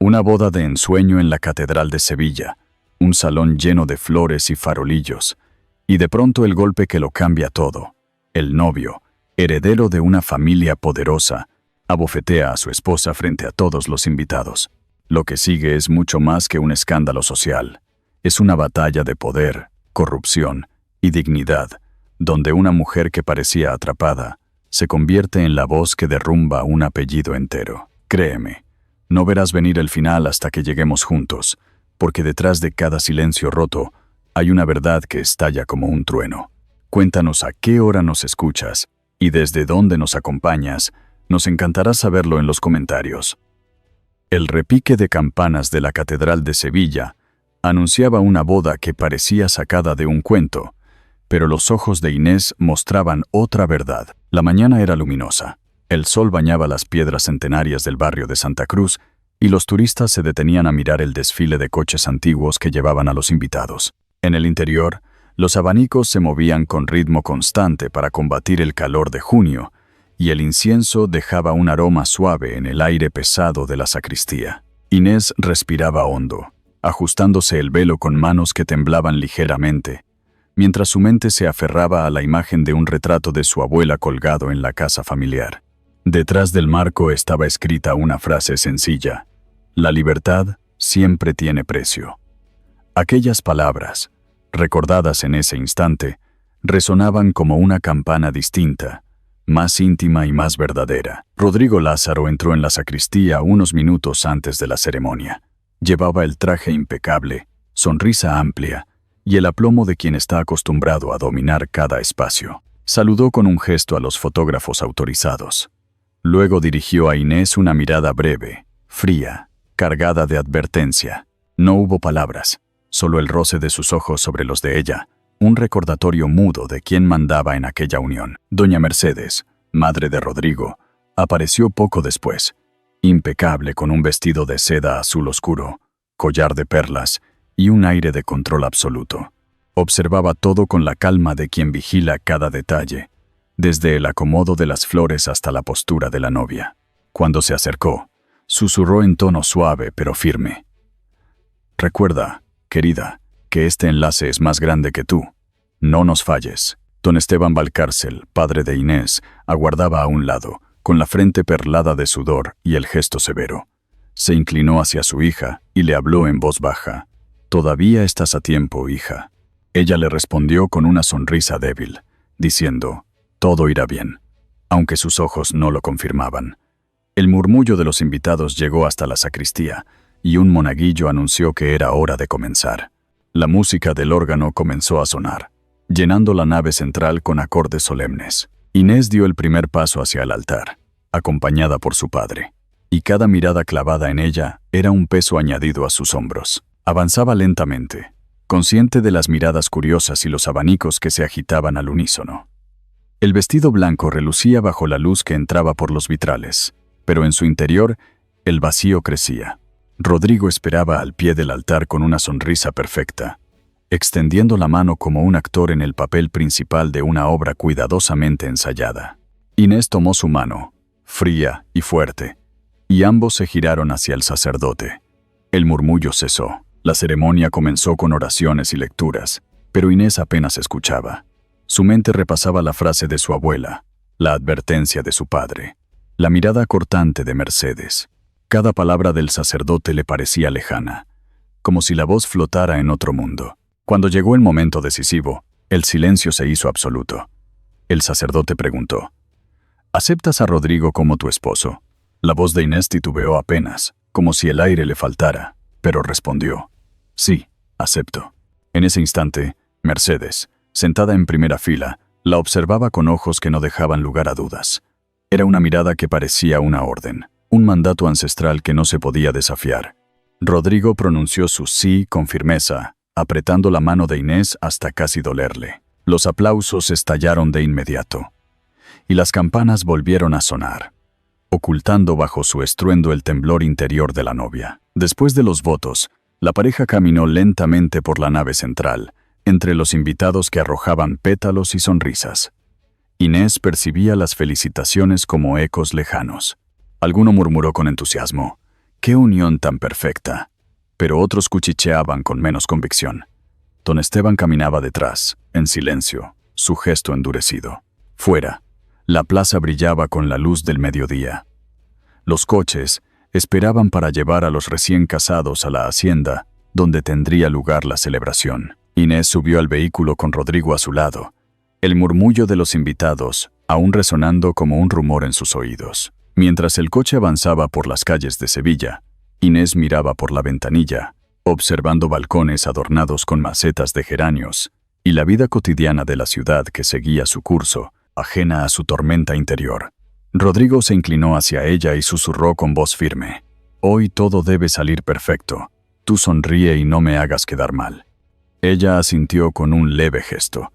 Una boda de ensueño en la Catedral de Sevilla, un salón lleno de flores y farolillos, y de pronto el golpe que lo cambia todo. El novio, heredero de una familia poderosa, abofetea a su esposa frente a todos los invitados. Lo que sigue es mucho más que un escándalo social. Es una batalla de poder, corrupción y dignidad, donde una mujer que parecía atrapada se convierte en la voz que derrumba un apellido entero. Créeme, no verás venir el final hasta que lleguemos juntos, porque detrás de cada silencio roto hay una verdad que estalla como un trueno. Cuéntanos a qué hora nos escuchas y desde dónde nos acompañas. Nos encantará saberlo en los comentarios. El repique de campanas de la Catedral de Sevilla anunciaba una boda que parecía sacada de un cuento, pero los ojos de Inés mostraban otra verdad. La mañana era luminosa. El sol bañaba las piedras centenarias del barrio de Santa Cruz y los turistas se detenían a mirar el desfile de coches antiguos que llevaban a los invitados. En el interior, los abanicos se movían con ritmo constante para combatir el calor de junio, y el incienso dejaba un aroma suave en el aire pesado de la sacristía. Inés respiraba hondo, ajustándose el velo con manos que temblaban ligeramente, mientras su mente se aferraba a la imagen de un retrato de su abuela colgado en la casa familiar. Detrás del marco estaba escrita una frase sencilla: «La libertad siempre tiene precio». Aquellas palabras, recordadas en ese instante, resonaban como una campana distinta, más íntima y más verdadera. Rodrigo Lázaro entró en la sacristía unos minutos antes de la ceremonia. Llevaba el traje impecable, sonrisa amplia y el aplomo de quien está acostumbrado a dominar cada espacio. Saludó con un gesto a los fotógrafos autorizados. Luego dirigió a Inés una mirada breve, fría, cargada de advertencia. No hubo palabras, solo el roce de sus ojos sobre los de ella, un recordatorio mudo de quién mandaba en aquella unión. Doña Mercedes, madre de Rodrigo, apareció poco después, impecable con un vestido de seda azul oscuro, collar de perlas y un aire de control absoluto. Observaba todo con la calma de quien vigila cada detalle, desde el acomodo de las flores hasta la postura de la novia. Cuando se acercó, susurró en tono suave pero firme: «Recuerda, querida, que este enlace es más grande que tú. No nos falles». Don Esteban Valcárcel, padre de Inés, aguardaba a un lado, con la frente perlada de sudor y el gesto severo. Se inclinó hacia su hija y le habló en voz baja: «Todavía estás a tiempo, hija». Ella le respondió con una sonrisa débil, diciendo: «Todo irá bien», aunque sus ojos no lo confirmaban. El murmullo de los invitados llegó hasta la sacristía, y un monaguillo anunció que era hora de comenzar. La música del órgano comenzó a sonar, llenando la nave central con acordes solemnes. Inés dio el primer paso hacia el altar, acompañada por su padre, y cada mirada clavada en ella era un peso añadido a sus hombros. Avanzaba lentamente, consciente de las miradas curiosas y los abanicos que se agitaban al unísono. El vestido blanco relucía bajo la luz que entraba por los vitrales, pero en su interior el vacío crecía. Rodrigo esperaba al pie del altar con una sonrisa perfecta, extendiendo la mano como un actor en el papel principal de una obra cuidadosamente ensayada. Inés tomó su mano, fría y fuerte, y ambos se giraron hacia el sacerdote. El murmullo cesó. La ceremonia comenzó con oraciones y lecturas, pero Inés apenas escuchaba. Su mente repasaba la frase de su abuela, la advertencia de su padre, la mirada cortante de Mercedes. Cada palabra del sacerdote le parecía lejana, como si la voz flotara en otro mundo. Cuando llegó el momento decisivo, el silencio se hizo absoluto. El sacerdote preguntó: «¿Aceptas a Rodrigo como tu esposo?». La voz de Inés titubeó apenas, como si el aire le faltara, pero respondió: «Sí, acepto». En ese instante, Mercedes, sentada en primera fila, la observaba con ojos que no dejaban lugar a dudas. Era una mirada que parecía una orden, un mandato ancestral que no se podía desafiar. Rodrigo pronunció su sí con firmeza, apretando la mano de Inés hasta casi dolerle. Los aplausos estallaron de inmediato, y las campanas volvieron a sonar, ocultando bajo su estruendo el temblor interior de la novia. Después de los votos, la pareja caminó lentamente por la nave central, entre los invitados que arrojaban pétalos y sonrisas. Inés percibía las felicitaciones como ecos lejanos. Alguno murmuró con entusiasmo: ¡Qué unión tan perfecta! Pero otros cuchicheaban con menos convicción. Don Esteban caminaba detrás, en silencio, su gesto endurecido. Fuera, la plaza brillaba con la luz del mediodía. Los coches esperaban para llevar a los recién casados a la hacienda, donde tendría lugar la celebración. Inés subió al vehículo con Rodrigo a su lado, el murmullo de los invitados aún resonando como un rumor en sus oídos. Mientras el coche avanzaba por las calles de Sevilla, Inés miraba por la ventanilla, observando balcones adornados con macetas de geranios y la vida cotidiana de la ciudad que seguía su curso, ajena a su tormenta interior. Rodrigo se inclinó hacia ella y susurró con voz firme: «Hoy todo debe salir perfecto. Tú sonríe y no me hagas quedar mal». Ella asintió con un leve gesto,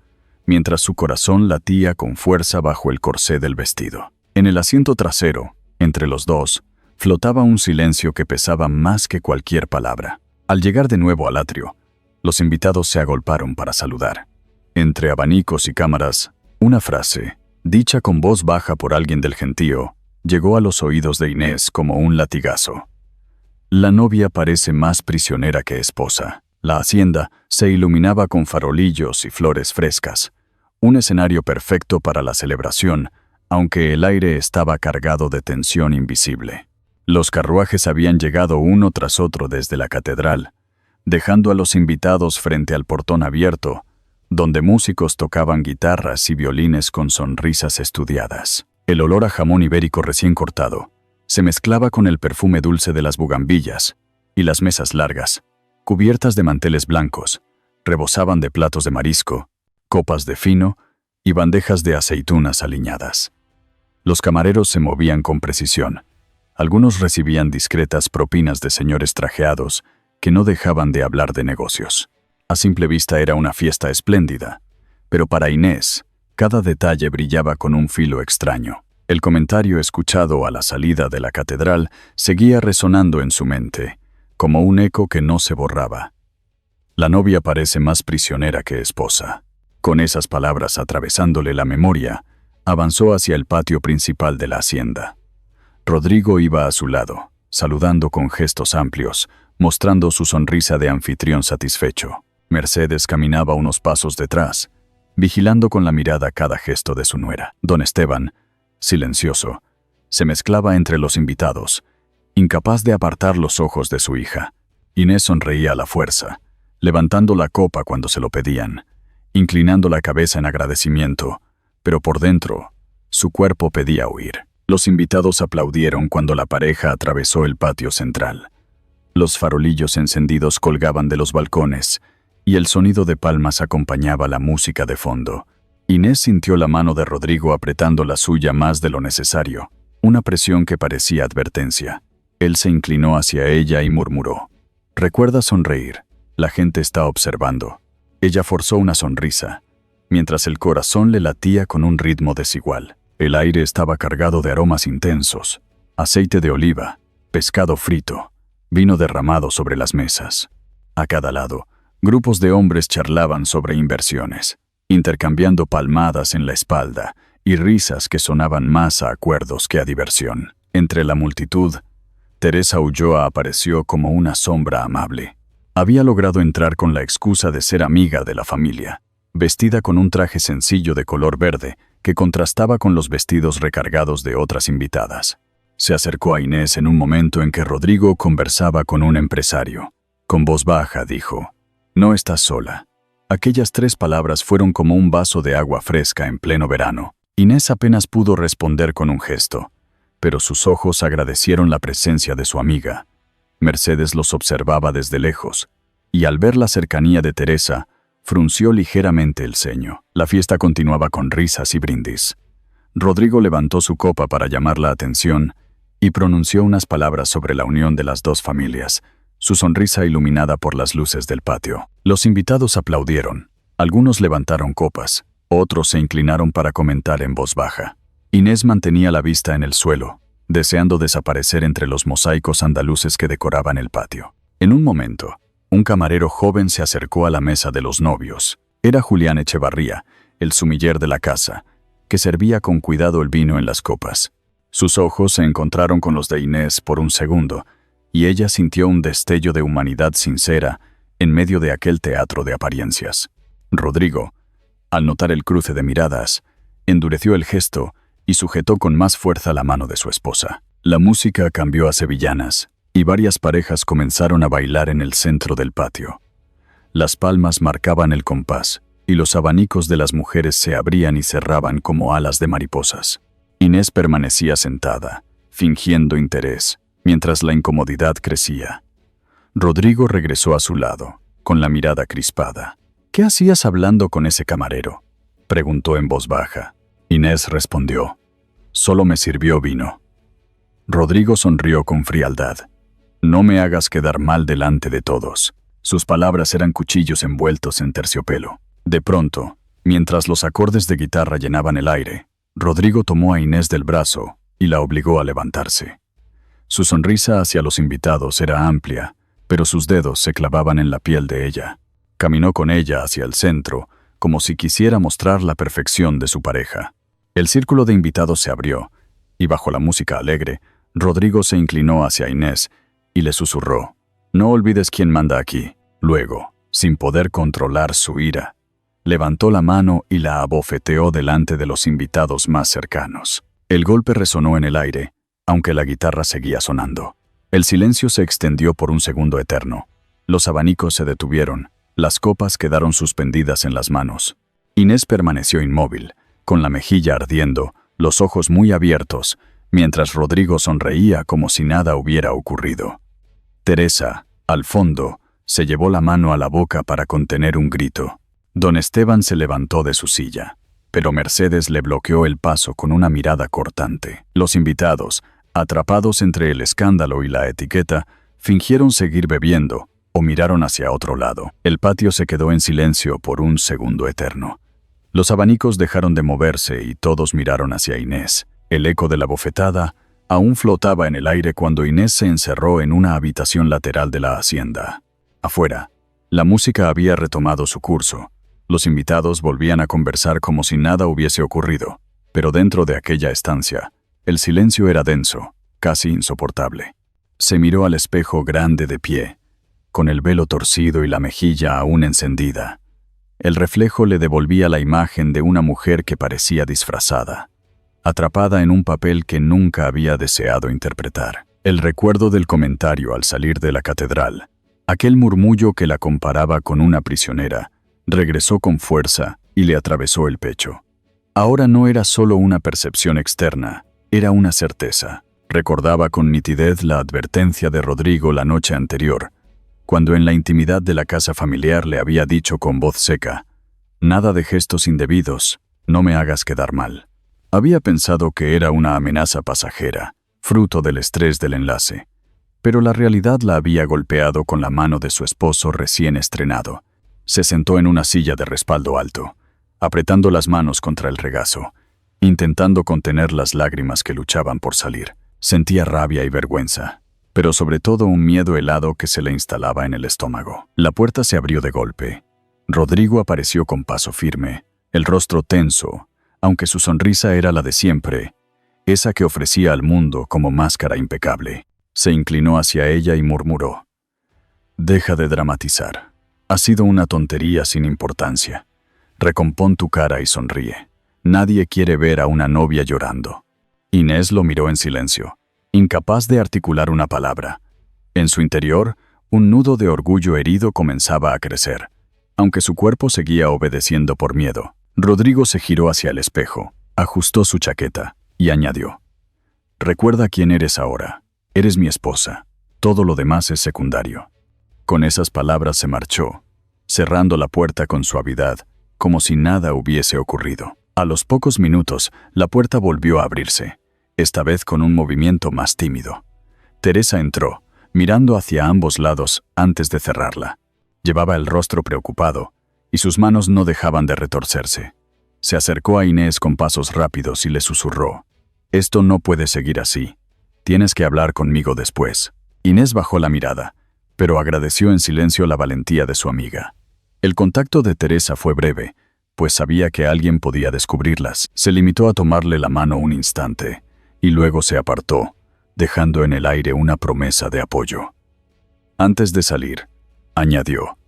mientras su corazón latía con fuerza bajo el corsé del vestido. En el asiento trasero, entre los dos, flotaba un silencio que pesaba más que cualquier palabra. Al llegar de nuevo al atrio, los invitados se agolparon para saludar. Entre abanicos y cámaras, una frase, dicha con voz baja por alguien del gentío, llegó a los oídos de Inés como un latigazo. La novia parece más prisionera que esposa. La hacienda se iluminaba con farolillos y flores frescas, un escenario perfecto para la celebración, aunque el aire estaba cargado de tensión invisible. Los carruajes habían llegado uno tras otro desde la catedral, dejando a los invitados frente al portón abierto, donde músicos tocaban guitarras y violines con sonrisas estudiadas. El olor a jamón ibérico recién cortado se mezclaba con el perfume dulce de las bugambillas, y las mesas largas, cubiertas de manteles blancos, rebosaban de platos de marisco, copas de fino y bandejas de aceitunas aliñadas. Los camareros se movían con precisión. Algunos recibían discretas propinas de señores trajeados que no dejaban de hablar de negocios. A simple vista era una fiesta espléndida, pero para Inés, cada detalle brillaba con un filo extraño. El comentario escuchado a la salida de la catedral seguía resonando en su mente, como un eco que no se borraba. La novia parece más prisionera que esposa. Con esas palabras atravesándole la memoria, avanzó hacia el patio principal de la hacienda. Rodrigo iba a su lado, saludando con gestos amplios, mostrando su sonrisa de anfitrión satisfecho. Mercedes caminaba unos pasos detrás, vigilando con la mirada cada gesto de su nuera. Don Esteban, silencioso, se mezclaba entre los invitados, incapaz de apartar los ojos de su hija. Inés sonreía a la fuerza, levantando la copa cuando se lo pedían, inclinando la cabeza en agradecimiento, pero por dentro, su cuerpo pedía huir. Los invitados aplaudieron cuando la pareja atravesó el patio central. Los farolillos encendidos colgaban de los balcones, y el sonido de palmas acompañaba la música de fondo. Inés sintió la mano de Rodrigo apretando la suya más de lo necesario, una presión que parecía advertencia. Él se inclinó hacia ella y murmuró: «Recuerda sonreír, la gente está observando». Ella forzó una sonrisa, mientras el corazón le latía con un ritmo desigual. El aire estaba cargado de aromas intensos, aceite de oliva, pescado frito, vino derramado sobre las mesas. A cada lado, grupos de hombres charlaban sobre inversiones, intercambiando palmadas en la espalda y risas que sonaban más a acuerdos que a diversión. Entre la multitud, Teresa Ulloa apareció como una sombra amable. Había logrado entrar con la excusa de ser amiga de la familia, vestida con un traje sencillo de color verde que contrastaba con los vestidos recargados de otras invitadas. Se acercó a Inés en un momento en que Rodrigo conversaba con un empresario. Con voz baja dijo: «No estás sola». Aquellas 3 palabras fueron como un vaso de agua fresca en pleno verano. Inés apenas pudo responder con un gesto, pero sus ojos agradecieron la presencia de su amiga. Mercedes los observaba desde lejos, y al ver la cercanía de Teresa, frunció ligeramente el ceño. La fiesta continuaba con risas y brindis. Rodrigo levantó su copa para llamar la atención y pronunció unas palabras sobre la unión de las 2 familias, su sonrisa iluminada por las luces del patio. Los invitados aplaudieron. Algunos levantaron copas, otros se inclinaron para comentar en voz baja. Inés mantenía la vista en el suelo, deseando desaparecer entre los mosaicos andaluces que decoraban el patio. En un momento, un camarero joven se acercó a la mesa de los novios. Era Julián Echevarría, el sumiller de la casa, que servía con cuidado el vino en las copas. Sus ojos se encontraron con los de Inés por un segundo, y ella sintió un destello de humanidad sincera en medio de aquel teatro de apariencias. Rodrigo, al notar el cruce de miradas, endureció el gesto y sujetó con más fuerza la mano de su esposa. La música cambió a sevillanas, y varias parejas comenzaron a bailar en el centro del patio. Las palmas marcaban el compás, y los abanicos de las mujeres se abrían y cerraban como alas de mariposas. Inés permanecía sentada, fingiendo interés, mientras la incomodidad crecía. Rodrigo regresó a su lado, con la mirada crispada. «¿Qué hacías hablando con ese camarero?», preguntó en voz baja. Inés respondió: «Solo me sirvió vino». Rodrigo sonrió con frialdad. «No me hagas quedar mal delante de todos». Sus palabras eran cuchillos envueltos en terciopelo. De pronto, mientras los acordes de guitarra llenaban el aire, Rodrigo tomó a Inés del brazo y la obligó a levantarse. Su sonrisa hacia los invitados era amplia, pero sus dedos se clavaban en la piel de ella. Caminó con ella hacia el centro, como si quisiera mostrar la perfección de su pareja. El círculo de invitados se abrió, y bajo la música alegre, Rodrigo se inclinó hacia Inés y le susurró: «No olvides quién manda aquí». Luego, sin poder controlar su ira, levantó la mano y la abofeteó delante de los invitados más cercanos. El golpe resonó en el aire, aunque la guitarra seguía sonando. El silencio se extendió por un segundo eterno. Los abanicos se detuvieron, las copas quedaron suspendidas en las manos. Inés permaneció inmóvil, con la mejilla ardiendo, los ojos muy abiertos, mientras Rodrigo sonreía como si nada hubiera ocurrido. Teresa, al fondo, se llevó la mano a la boca para contener un grito. Don Esteban se levantó de su silla, pero Mercedes le bloqueó el paso con una mirada cortante. Los invitados, atrapados entre el escándalo y la etiqueta, fingieron seguir bebiendo o miraron hacia otro lado. El patio se quedó en silencio por un segundo eterno. Los abanicos dejaron de moverse y todos miraron hacia Inés. El eco de la bofetada aún flotaba en el aire cuando Inés se encerró en una habitación lateral de la hacienda. Afuera, la música había retomado su curso. Los invitados volvían a conversar como si nada hubiese ocurrido, pero dentro de aquella estancia, el silencio era denso, casi insoportable. Se miró al espejo grande de pie, con el velo torcido y la mejilla aún encendida. El reflejo le devolvía la imagen de una mujer que parecía disfrazada, atrapada en un papel que nunca había deseado interpretar. El recuerdo del comentario al salir de la catedral, aquel murmullo que la comparaba con una prisionera, regresó con fuerza y le atravesó el pecho. Ahora no era solo una percepción externa, era una certeza. Recordaba con nitidez la advertencia de Rodrigo la noche anterior, cuando en la intimidad de la casa familiar le había dicho con voz seca: «Nada de gestos indebidos, no me hagas quedar mal». Había pensado que era una amenaza pasajera, fruto del estrés del enlace, pero la realidad la había golpeado con la mano de su esposo recién estrenado. Se sentó en una silla de respaldo alto, apretando las manos contra el regazo, intentando contener las lágrimas que luchaban por salir. Sentía rabia y vergüenza, pero sobre todo un miedo helado que se le instalaba en el estómago. La puerta se abrió de golpe. Rodrigo apareció con paso firme, el rostro tenso, aunque su sonrisa era la de siempre, esa que ofrecía al mundo como máscara impecable. Se inclinó hacia ella y murmuró: «Deja de dramatizar. Ha sido una tontería sin importancia. Recompón tu cara y sonríe. Nadie quiere ver a una novia llorando». Inés lo miró en silencio, incapaz de articular una palabra. En su interior, un nudo de orgullo herido comenzaba a crecer, aunque su cuerpo seguía obedeciendo por miedo. Rodrigo se giró hacia el espejo, ajustó su chaqueta y añadió: «Recuerda quién eres ahora. Eres mi esposa. Todo lo demás es secundario». Con esas palabras se marchó, cerrando la puerta con suavidad, como si nada hubiese ocurrido. A los pocos minutos, la puerta volvió a abrirse, esta vez con un movimiento más tímido. Teresa entró, mirando hacia ambos lados antes de cerrarla. Llevaba el rostro preocupado, y sus manos no dejaban de retorcerse. Se acercó a Inés con pasos rápidos y le susurró: «Esto no puede seguir así. Tienes que hablar conmigo después». Inés bajó la mirada, pero agradeció en silencio la valentía de su amiga. El contacto de Teresa fue breve, pues sabía que alguien podía descubrirlas. Se limitó a tomarle la mano un instante, y luego se apartó, dejando en el aire una promesa de apoyo. Antes de salir, añadió: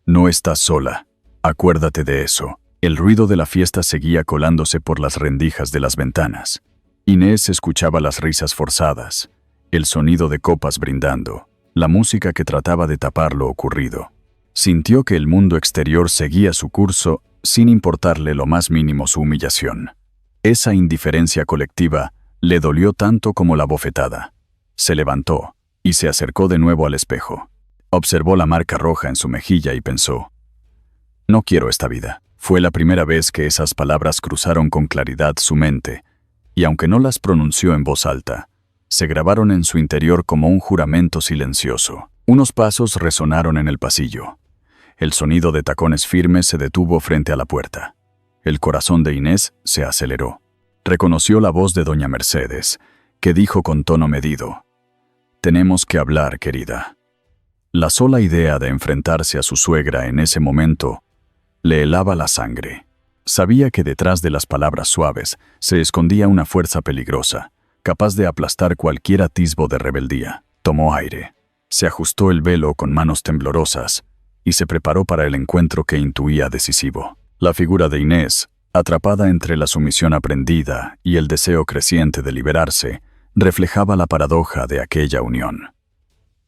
«No estás sola, acuérdate de eso». El ruido de la fiesta seguía colándose por las rendijas de las ventanas. Inés escuchaba las risas forzadas, el sonido de copas brindando, la música que trataba de tapar lo ocurrido. Sintió que el mundo exterior seguía su curso sin importarle lo más mínimo su humillación. Esa indiferencia colectiva le dolió tanto como la bofetada. Se levantó y se acercó de nuevo al espejo. Observó la marca roja en su mejilla y pensó: «No quiero esta vida». Fue la primera vez que esas palabras cruzaron con claridad su mente, y aunque no las pronunció en voz alta, se grabaron en su interior como un juramento silencioso. Unos pasos resonaron en el pasillo. El sonido de tacones firmes se detuvo frente a la puerta. El corazón de Inés se aceleró. Reconoció la voz de doña Mercedes, que dijo con tono medido: «Tenemos que hablar, querida». La sola idea de enfrentarse a su suegra en ese momento le helaba la sangre. Sabía que detrás de las palabras suaves se escondía una fuerza peligrosa, capaz de aplastar cualquier atisbo de rebeldía. Tomó aire, se ajustó el velo con manos temblorosas y se preparó para el encuentro que intuía decisivo. La figura de Inés, atrapada entre la sumisión aprendida y el deseo creciente de liberarse, reflejaba la paradoja de aquella unión.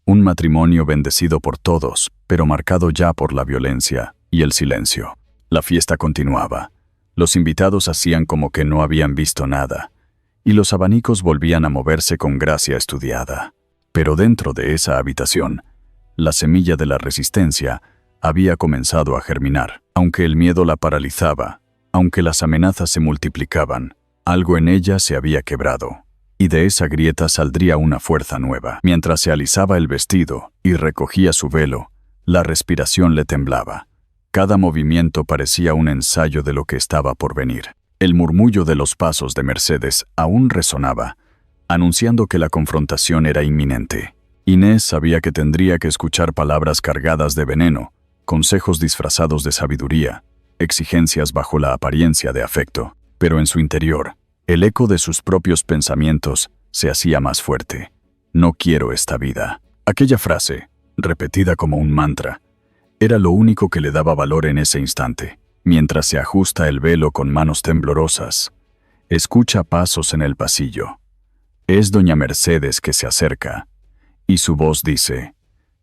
Un matrimonio bendecido por todos, pero marcado ya por la violencia y el silencio. La fiesta continuaba. Los invitados hacían como que no habían visto nada, y los abanicos volvían a moverse con gracia estudiada. Pero dentro de esa habitación, la semilla de la resistencia había comenzado a germinar. Aunque el miedo la paralizaba, aunque las amenazas se multiplicaban, algo en ella se había quebrado, y de esa grieta saldría una fuerza nueva. Mientras se alisaba el vestido y recogía su velo, la respiración le temblaba. Cada movimiento parecía un ensayo de lo que estaba por venir. El murmullo de los pasos de Mercedes aún resonaba, anunciando que la confrontación era inminente. Inés sabía que tendría que escuchar palabras cargadas de veneno, consejos disfrazados de sabiduría, exigencias bajo la apariencia de afecto, pero en su interior, el eco de sus propios pensamientos se hacía más fuerte. «No quiero esta vida». Aquella frase, repetida como un mantra, era lo único que le daba valor en ese instante. Mientras se ajusta el velo con manos temblorosas, escucha pasos en el pasillo. Es doña Mercedes que se acerca, y su voz dice: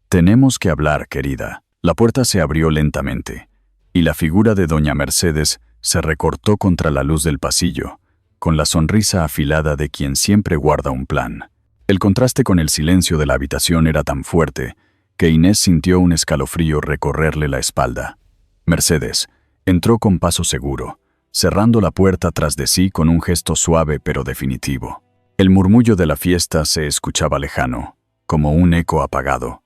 «Tenemos que hablar, querida». La puerta se abrió lentamente, y la figura de doña Mercedes se recortó contra la luz del pasillo, con la sonrisa afilada de quien siempre guarda un plan. El contraste con el silencio de la habitación era tan fuerte que Inés sintió un escalofrío recorrerle la espalda. Mercedes entró con paso seguro, cerrando la puerta tras de sí con un gesto suave pero definitivo. El murmullo de la fiesta se escuchaba lejano, como un eco apagado,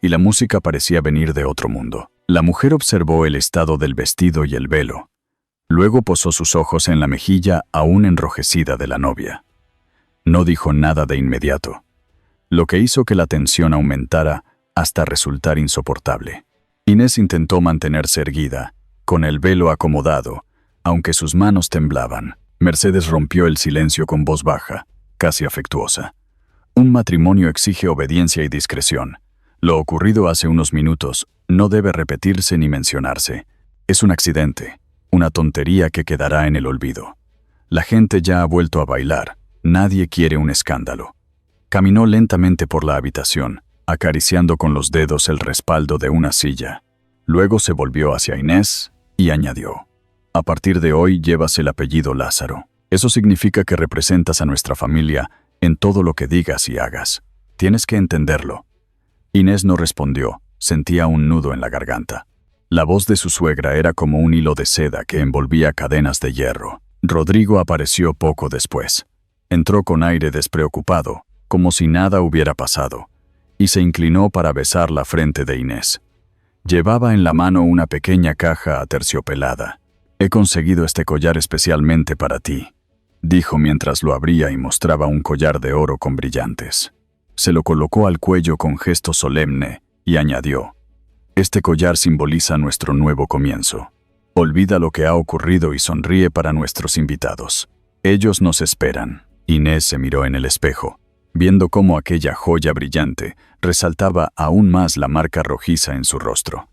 y la música parecía venir de otro mundo. La mujer observó el estado del vestido y el velo. Luego posó sus ojos en la mejilla aún enrojecida de la novia. No dijo nada de inmediato, lo que hizo que la tensión aumentara hasta resultar insoportable. Inés intentó mantenerse erguida, con el velo acomodado, aunque sus manos temblaban. Mercedes rompió el silencio con voz baja, casi afectuosa. Un matrimonio exige obediencia y discreción. Lo ocurrido hace unos minutos no debe repetirse ni mencionarse. Es un accidente, una tontería que quedará en el olvido. La gente ya ha vuelto a bailar. Nadie quiere un escándalo. Caminó lentamente por la habitación, acariciando con los dedos el respaldo de una silla. Luego se volvió hacia Inés y añadió: «A partir de hoy llevas el apellido Lázaro. Eso significa que representas a nuestra familia en todo lo que digas y hagas. Tienes que entenderlo». Inés no respondió, sentía un nudo en la garganta. La voz de su suegra era como un hilo de seda que envolvía cadenas de hierro. Rodrigo apareció poco después. Entró con aire despreocupado, como si nada hubiera pasado, y se inclinó para besar la frente de Inés. Llevaba en la mano una pequeña caja aterciopelada. «He conseguido este collar especialmente para ti», dijo mientras lo abría y mostraba un collar de oro con brillantes. Se lo colocó al cuello con gesto solemne y añadió: «Este collar simboliza nuestro nuevo comienzo. Olvida lo que ha ocurrido y sonríe para nuestros invitados. Ellos nos esperan». Inés se miró en el espejo. viendo cómo aquella joya brillante resaltaba aún más la marca rojiza en su rostro.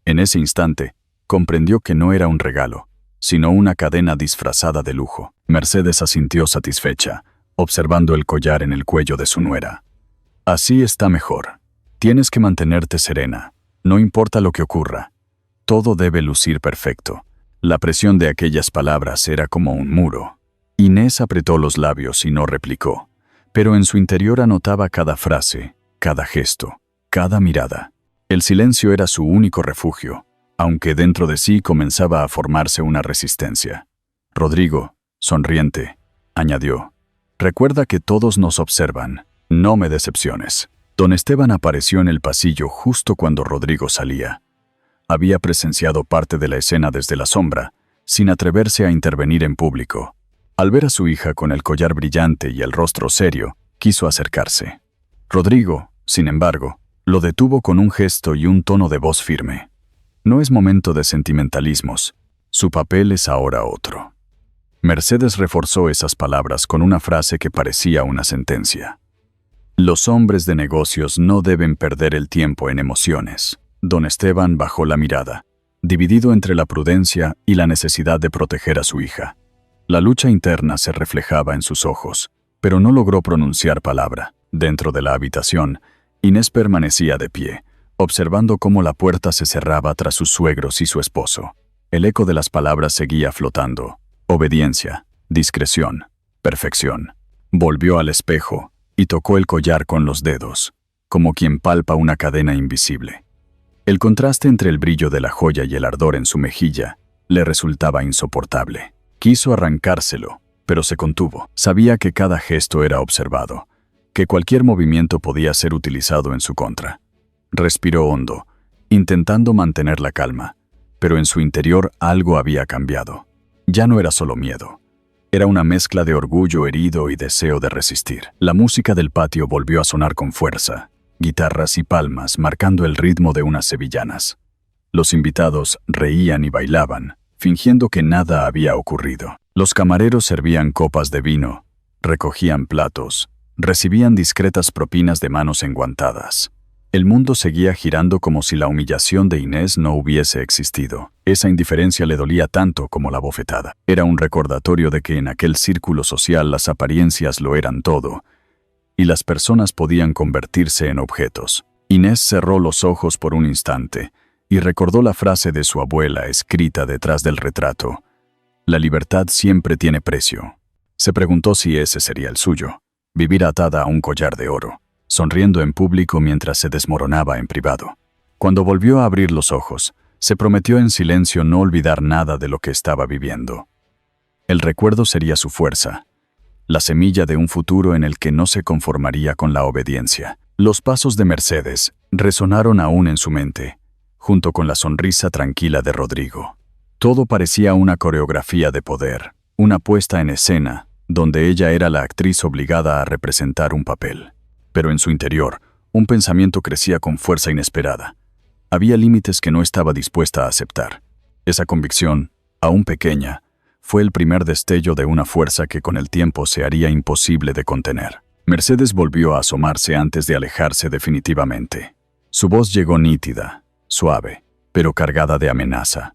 En ese instante, comprendió que no era un regalo, sino una cadena disfrazada de lujo. Mercedes asintió satisfecha, observando el collar en el cuello de su nuera. Así está mejor. Tienes que mantenerte serena, no importa lo que ocurra. Todo debe lucir perfecto. La presión de aquellas palabras era como un muro. Inés apretó los labios y no replicó, pero en su interior anotaba cada frase, cada gesto, cada mirada. El silencio era su único refugio, aunque dentro de sí comenzaba a formarse una resistencia. Rodrigo, sonriente, añadió, recuerda que todos nos observan, no me decepciones. Don Esteban apareció en el pasillo justo cuando Rodrigo salía. Había presenciado parte de la escena desde la sombra, sin atreverse a intervenir en público. Al ver a su hija con el collar brillante y el rostro serio, quiso acercarse. Rodrigo, sin embargo, lo detuvo con un gesto y un tono de voz firme. No es momento de sentimentalismos. Su papel es ahora otro. Mercedes reforzó esas palabras con una frase que parecía una sentencia. Los hombres de negocios no deben perder el tiempo en emociones. Don Esteban bajó la mirada, dividido entre la prudencia y la necesidad de proteger a su hija. La lucha interna se reflejaba en sus ojos, pero no logró pronunciar palabra. Dentro de la habitación, Inés permanecía de pie, observando cómo la puerta se cerraba tras sus suegros y su esposo. El eco de las palabras seguía flotando. Obediencia, discreción, perfección. Volvió al espejo y tocó el collar con los dedos, como quien palpa una cadena invisible. El contraste entre el brillo de la joya y el ardor en su mejilla le resultaba insoportable. Quiso arrancárselo, pero se contuvo. Sabía que cada gesto era observado, que cualquier movimiento podía ser utilizado en su contra. Respiró hondo, intentando mantener la calma, pero en su interior algo había cambiado. Ya no era solo miedo. Era una mezcla de orgullo herido y deseo de resistir. La música del patio volvió a sonar con fuerza, guitarras y palmas marcando el ritmo de unas sevillanas. Los invitados reían y bailaban, fingiendo que nada había ocurrido. Los camareros servían copas de vino, recogían platos, recibían discretas propinas de manos enguantadas. El mundo seguía girando como si la humillación de Inés no hubiese existido. Esa indiferencia le dolía tanto como la bofetada. Era un recordatorio de que en aquel círculo social las apariencias lo eran todo, y las personas podían convertirse en objetos. Inés cerró los ojos por un instante y recordó la frase de su abuela escrita detrás del retrato. La libertad siempre tiene precio. Se preguntó si ese sería el suyo, vivir atada a un collar de oro, sonriendo en público mientras se desmoronaba en privado. Cuando volvió a abrir los ojos, se prometió en silencio no olvidar nada de lo que estaba viviendo. El recuerdo sería su fuerza, la semilla de un futuro en el que no se conformaría con la obediencia. Los pasos de Mercedes resonaron aún en su mente, junto con la sonrisa tranquila de Rodrigo. Todo parecía una coreografía de poder, una puesta en escena, donde ella era la actriz obligada a representar un papel. Pero en su interior, un pensamiento crecía con fuerza inesperada. Había límites que no estaba dispuesta a aceptar. Esa convicción, aún pequeña, fue el primer destello de una fuerza que con el tiempo se haría imposible de contener. Mercedes volvió a asomarse antes de alejarse definitivamente. Su voz llegó nítida, suave, pero cargada de amenaza.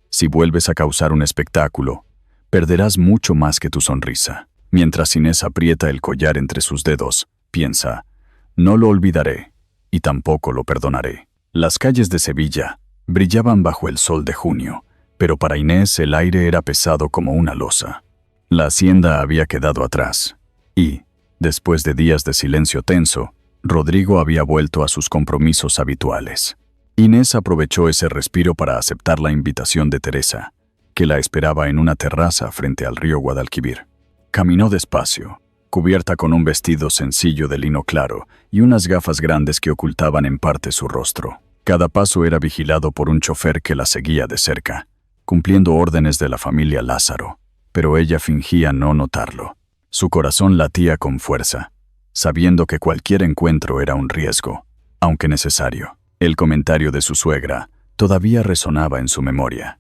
Si vuelves a causar un espectáculo, perderás mucho más que tu sonrisa. Mientras Inés aprieta el collar entre sus dedos, piensa, no lo olvidaré, y tampoco lo perdonaré. Las calles de Sevilla brillaban bajo el sol de junio, pero para Inés el aire era pesado como una losa. La hacienda había quedado atrás, y, después de días de silencio tenso, Rodrigo había vuelto a sus compromisos habituales. Inés aprovechó ese respiro para aceptar la invitación de Teresa, que la esperaba en una terraza frente al río Guadalquivir. Caminó despacio, cubierta con un vestido sencillo de lino claro y unas gafas grandes que ocultaban en parte su rostro. Cada paso era vigilado por un chofer que la seguía de cerca, cumpliendo órdenes de la familia Lázaro, pero ella fingía no notarlo. Su corazón latía con fuerza, sabiendo que cualquier encuentro era un riesgo, aunque necesario. El comentario de su suegra todavía resonaba en su memoria.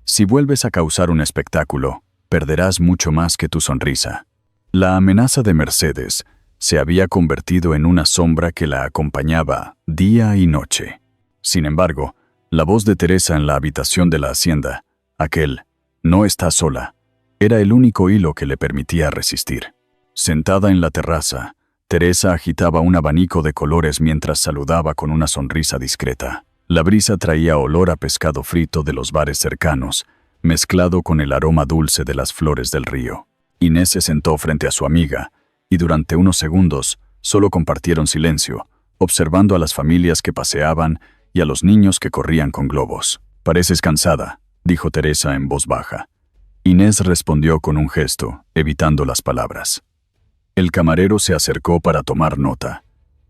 Si vuelves a causar un espectáculo, perderás mucho más que tu sonrisa. La amenaza de Mercedes se había convertido en una sombra que la acompañaba día y noche. Sin embargo, la voz de Teresa en la habitación de la hacienda, aquel «no está sola», era el único hilo que le permitía resistir. Sentada en la terraza, Teresa agitaba un abanico de colores mientras saludaba con una sonrisa discreta. La brisa traía olor a pescado frito de los bares cercanos, mezclado con el aroma dulce de las flores del río. Inés se sentó frente a su amiga, y durante unos segundos solo compartieron silencio, observando a las familias que paseaban y a los niños que corrían con globos. «Pareces cansada», dijo Teresa en voz baja. Inés respondió con un gesto, evitando las palabras. El camarero se acercó para tomar nota,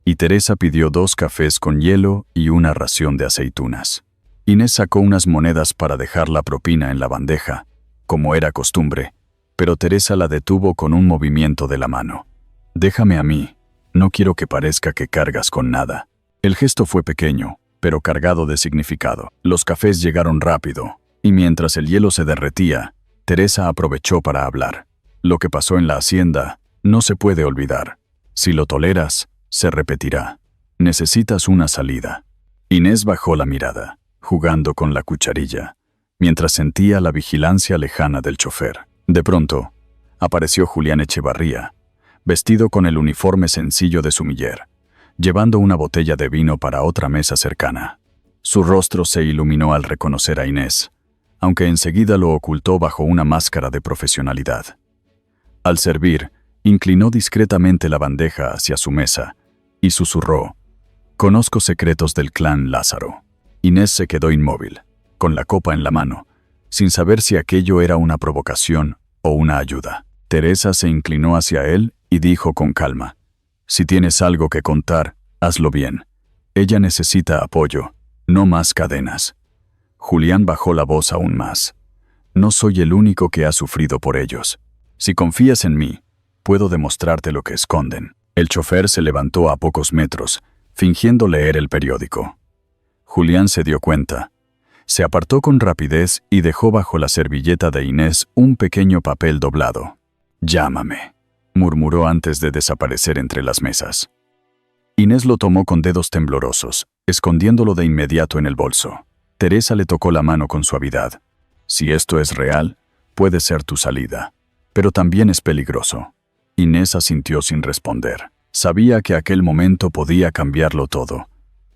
y Teresa pidió 2 cafés con hielo y una ración de aceitunas. Inés sacó unas monedas para dejar la propina en la bandeja, como era costumbre, pero Teresa la detuvo con un movimiento de la mano. «Déjame a mí, no quiero que parezca que cargas con nada». El gesto fue pequeño, pero cargado de significado. Los cafés llegaron rápido, y mientras el hielo se derretía, Teresa aprovechó para hablar. «Lo que pasó en la hacienda no se puede olvidar. Si lo toleras, se repetirá. Necesitas una salida». Inés bajó la mirada, jugando con la cucharilla, mientras sentía la vigilancia lejana del chofer. De pronto, apareció Julián Echevarría, vestido con el uniforme sencillo de sumiller, llevando una botella de vino para otra mesa cercana. Su rostro se iluminó al reconocer a Inés, aunque enseguida lo ocultó bajo una máscara de profesionalidad. Al servir, inclinó discretamente la bandeja hacia su mesa y susurró: «Conozco secretos del clan Lázaro». Inés se quedó inmóvil, con la copa en la mano, sin saber si aquello era una provocación o una ayuda. Teresa se inclinó hacia él y dijo con calma: «Si tienes algo que contar, hazlo bien. Ella necesita apoyo, no más cadenas». Julián bajó la voz aún más. «No soy el único que ha sufrido por ellos. Si confías en mí, puedo demostrarte lo que esconden». El chofer se levantó a pocos metros, fingiendo leer el periódico. Julián se dio cuenta. Se apartó con rapidez y dejó bajo la servilleta de Inés un pequeño papel doblado. «Llámame», murmuró antes de desaparecer entre las mesas. Inés lo tomó con dedos temblorosos, escondiéndolo de inmediato en el bolso. Teresa le tocó la mano con suavidad. «Si esto es real, puede ser tu salida, pero también es peligroso». Inés asintió sin responder. Sabía que aquel momento podía cambiarlo todo,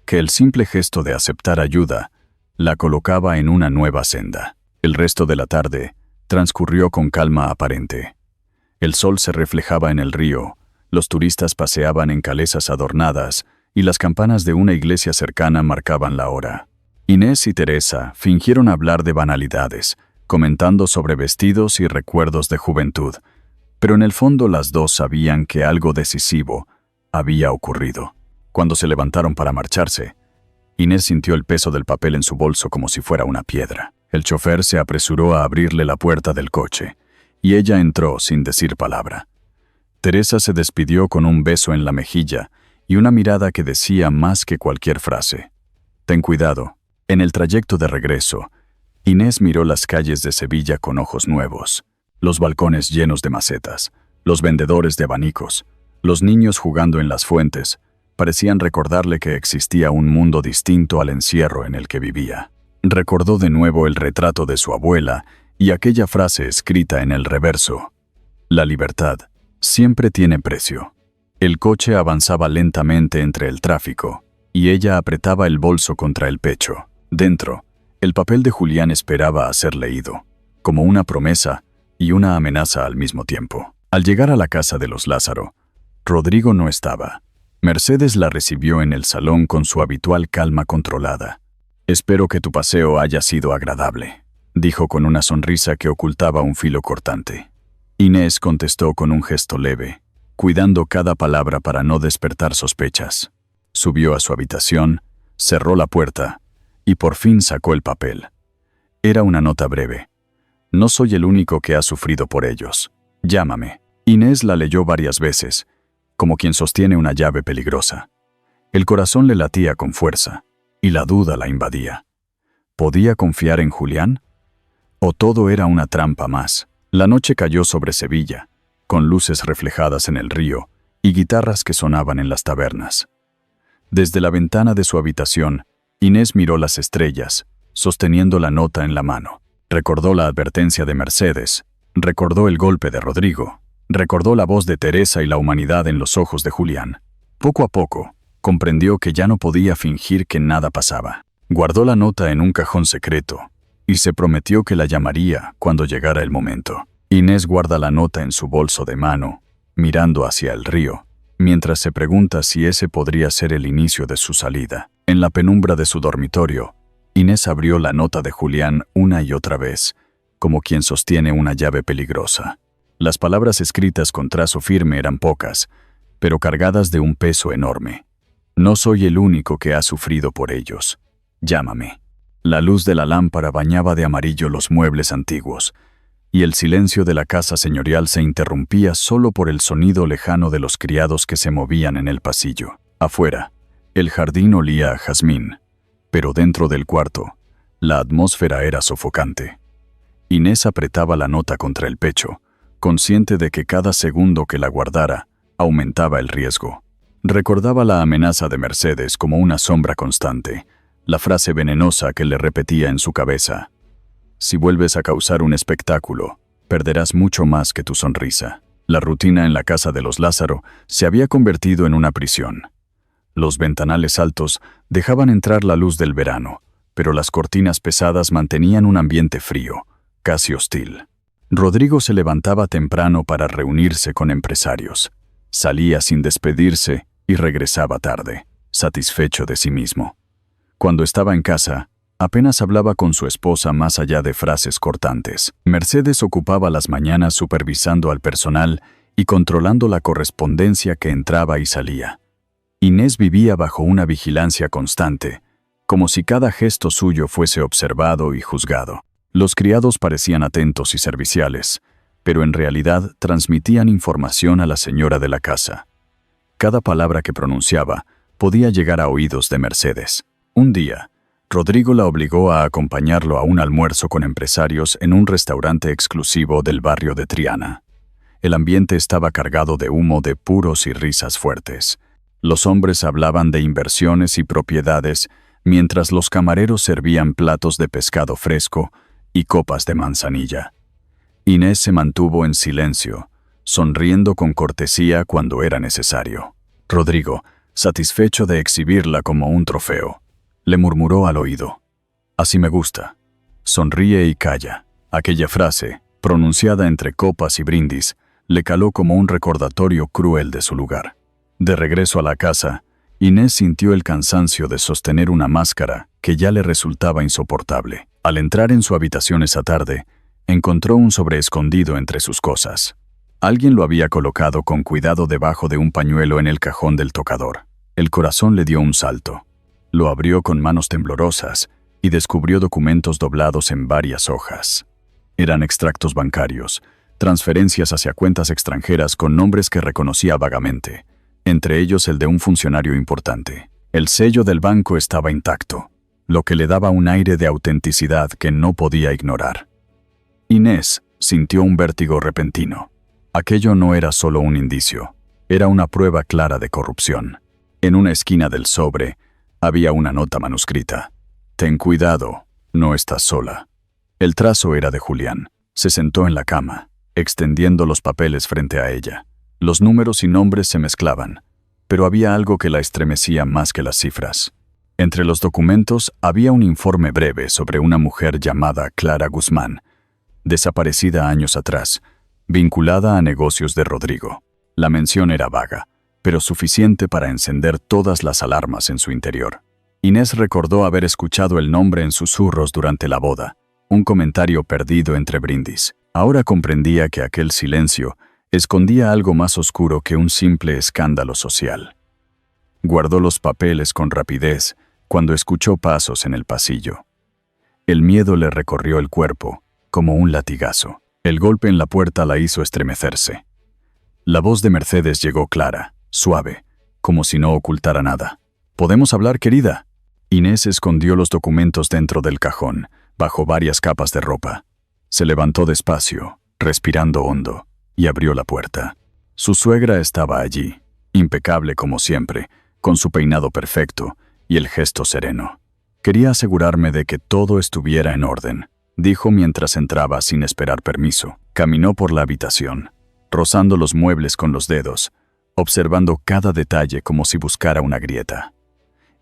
que el simple gesto de aceptar ayuda la colocaba en una nueva senda. El resto de la tarde transcurrió con calma aparente. El sol se reflejaba en el río, los turistas paseaban en calesas adornadas y las campanas de una iglesia cercana marcaban la hora. Inés y Teresa fingieron hablar de banalidades, comentando sobre vestidos y recuerdos de juventud, pero en el fondo las dos sabían que algo decisivo había ocurrido. Cuando se levantaron para marcharse, Inés sintió el peso del papel en su bolso como si fuera una piedra. El chofer se apresuró a abrirle la puerta del coche, y ella entró sin decir palabra. Teresa se despidió con un beso en la mejilla y una mirada que decía más que cualquier frase: «Ten cuidado». En el trayecto de regreso, Inés miró las calles de Sevilla con ojos nuevos, los balcones llenos de macetas, los vendedores de abanicos, los niños jugando en las fuentes, parecían recordarle que existía un mundo distinto al encierro en el que vivía. Recordó de nuevo el retrato de su abuela y aquella frase escrita en el reverso: «La libertad siempre tiene precio». El coche avanzaba lentamente entre el tráfico, y ella apretaba el bolso contra el pecho. Dentro, el papel de Julián esperaba a ser leído, como una promesa y una amenaza al mismo tiempo. Al llegar a la casa de los Lázaro, Rodrigo no estaba. Mercedes la recibió en el salón con su habitual calma controlada. «Espero que tu paseo haya sido agradable», dijo con una sonrisa que ocultaba un filo cortante. Inés contestó con un gesto leve, cuidando cada palabra para no despertar sospechas. Subió a su habitación, cerró la puerta y por fin sacó el papel. Era una nota breve. «No soy el único que ha sufrido por ellos. Llámame». Inés la leyó varias veces, como quien sostiene una llave peligrosa. El corazón le latía con fuerza, y la duda la invadía. ¿Podía confiar en Julián? ¿O todo era una trampa más? La noche cayó sobre Sevilla, con luces reflejadas en el río, y guitarras que sonaban en las tabernas. Desde la ventana de su habitación, Inés miró las estrellas, sosteniendo la nota en la mano. Recordó la advertencia de Mercedes, recordó el golpe de Rodrigo, recordó la voz de Teresa y la humanidad en los ojos de Julián. Poco a poco, comprendió que ya no podía fingir que nada pasaba. Guardó la nota en un cajón secreto y se prometió que la llamaría cuando llegara el momento. Inés guarda la nota en su bolso de mano, mirando hacia el río, mientras se pregunta si ese podría ser el inicio de su salida. En la penumbra de su dormitorio, Inés abrió la nota de Julián una y otra vez, como quien sostiene una llave peligrosa. Las palabras escritas con trazo firme eran pocas, pero cargadas de un peso enorme. No soy el único que ha sufrido por ellos. Llámame. La luz de la lámpara bañaba de amarillo los muebles antiguos, y el silencio de la casa señorial se interrumpía solo por el sonido lejano de los criados que se movían en el pasillo. Afuera, el jardín olía a jazmín, pero dentro del cuarto, la atmósfera era sofocante. Inés apretaba la nota contra el pecho, consciente de que cada segundo que la guardara aumentaba el riesgo. Recordaba la amenaza de Mercedes como una sombra constante, la frase venenosa que le repetía en su cabeza: si vuelves a causar un espectáculo, perderás mucho más que tu sonrisa. La rutina en la casa de los Lázaro se había convertido en una prisión. Los ventanales altos dejaban entrar la luz del verano, pero las cortinas pesadas mantenían un ambiente frío, casi hostil. Rodrigo se levantaba temprano para reunirse con empresarios. Salía sin despedirse y regresaba tarde, satisfecho de sí mismo. Cuando estaba en casa, apenas hablaba con su esposa más allá de frases cortantes. Mercedes ocupaba las mañanas supervisando al personal y controlando la correspondencia que entraba y salía. Inés vivía bajo una vigilancia constante, como si cada gesto suyo fuese observado y juzgado. Los criados parecían atentos y serviciales, pero en realidad transmitían información a la señora de la casa. Cada palabra que pronunciaba podía llegar a oídos de Mercedes. Un día, Rodrigo la obligó a acompañarlo a un almuerzo con empresarios en un restaurante exclusivo del barrio de Triana. El ambiente estaba cargado de humo de puros y risas fuertes. Los hombres hablaban de inversiones y propiedades, mientras los camareros servían platos de pescado fresco y copas de manzanilla. Inés se mantuvo en silencio, sonriendo con cortesía cuando era necesario. Rodrigo, satisfecho de exhibirla como un trofeo, le murmuró al oído: así me gusta. Sonríe y calla. Aquella frase, pronunciada entre copas y brindis, le caló como un recordatorio cruel de su lugar. De regreso a la casa, Inés sintió el cansancio de sostener una máscara que ya le resultaba insoportable. Al entrar en su habitación esa tarde, encontró un sobre escondido entre sus cosas. Alguien lo había colocado con cuidado debajo de un pañuelo en el cajón del tocador. El corazón le dio un salto. Lo abrió con manos temblorosas y descubrió documentos doblados en varias hojas. Eran extractos bancarios, transferencias hacia cuentas extranjeras con nombres que reconocía vagamente, entre ellos el de un funcionario importante. El sello del banco estaba intacto, lo que le daba un aire de autenticidad que no podía ignorar. Inés sintió un vértigo repentino. Aquello no era solo un indicio, era una prueba clara de corrupción. En una esquina del sobre había una nota manuscrita: ten cuidado, no estás sola. El trazo era de Julián. Se sentó en la cama, extendiendo los papeles frente a ella. Los números y nombres se mezclaban, pero había algo que la estremecía más que las cifras. Entre los documentos había un informe breve sobre una mujer llamada Clara Guzmán, desaparecida años atrás, vinculada a negocios de Rodrigo. La mención era vaga, pero suficiente para encender todas las alarmas en su interior. Inés recordó haber escuchado el nombre en susurros durante la boda, un comentario perdido entre brindis. Ahora comprendía que aquel silencio escondía algo más oscuro que un simple escándalo social. Guardó los papeles con rapidez cuando escuchó pasos en el pasillo. El miedo le recorrió el cuerpo, como un latigazo. El golpe en la puerta la hizo estremecerse. La voz de Mercedes llegó clara, suave, como si no ocultara nada. ¿Podemos hablar, querida? Inés escondió los documentos dentro del cajón, bajo varias capas de ropa. Se levantó despacio, respirando hondo, y abrió la puerta. Su suegra estaba allí, impecable como siempre, con su peinado perfecto y el gesto sereno. Quería asegurarme de que todo estuviera en orden, dijo mientras entraba sin esperar permiso. Caminó por la habitación, rozando los muebles con los dedos, observando cada detalle como si buscara una grieta.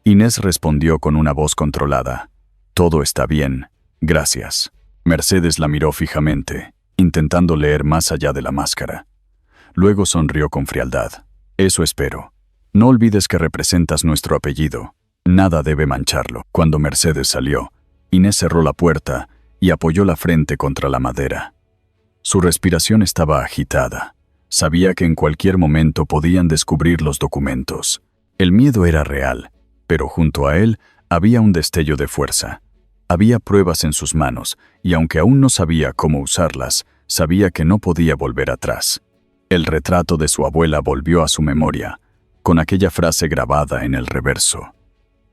Inés respondió con una voz controlada: «Todo está bien, gracias». Mercedes la miró fijamente, intentando leer más allá de la máscara. Luego sonrió con frialdad. «Eso espero. No olvides que representas nuestro apellido. Nada debe mancharlo». Cuando Mercedes salió, Inés cerró la puerta y apoyó la frente contra la madera. Su respiración estaba agitada. Sabía que en cualquier momento podían descubrir los documentos. El miedo era real, pero junto a él había un destello de fuerza. Había pruebas en sus manos, y aunque aún no sabía cómo usarlas, sabía que no podía volver atrás. El retrato de su abuela volvió a su memoria, con aquella frase grabada en el reverso: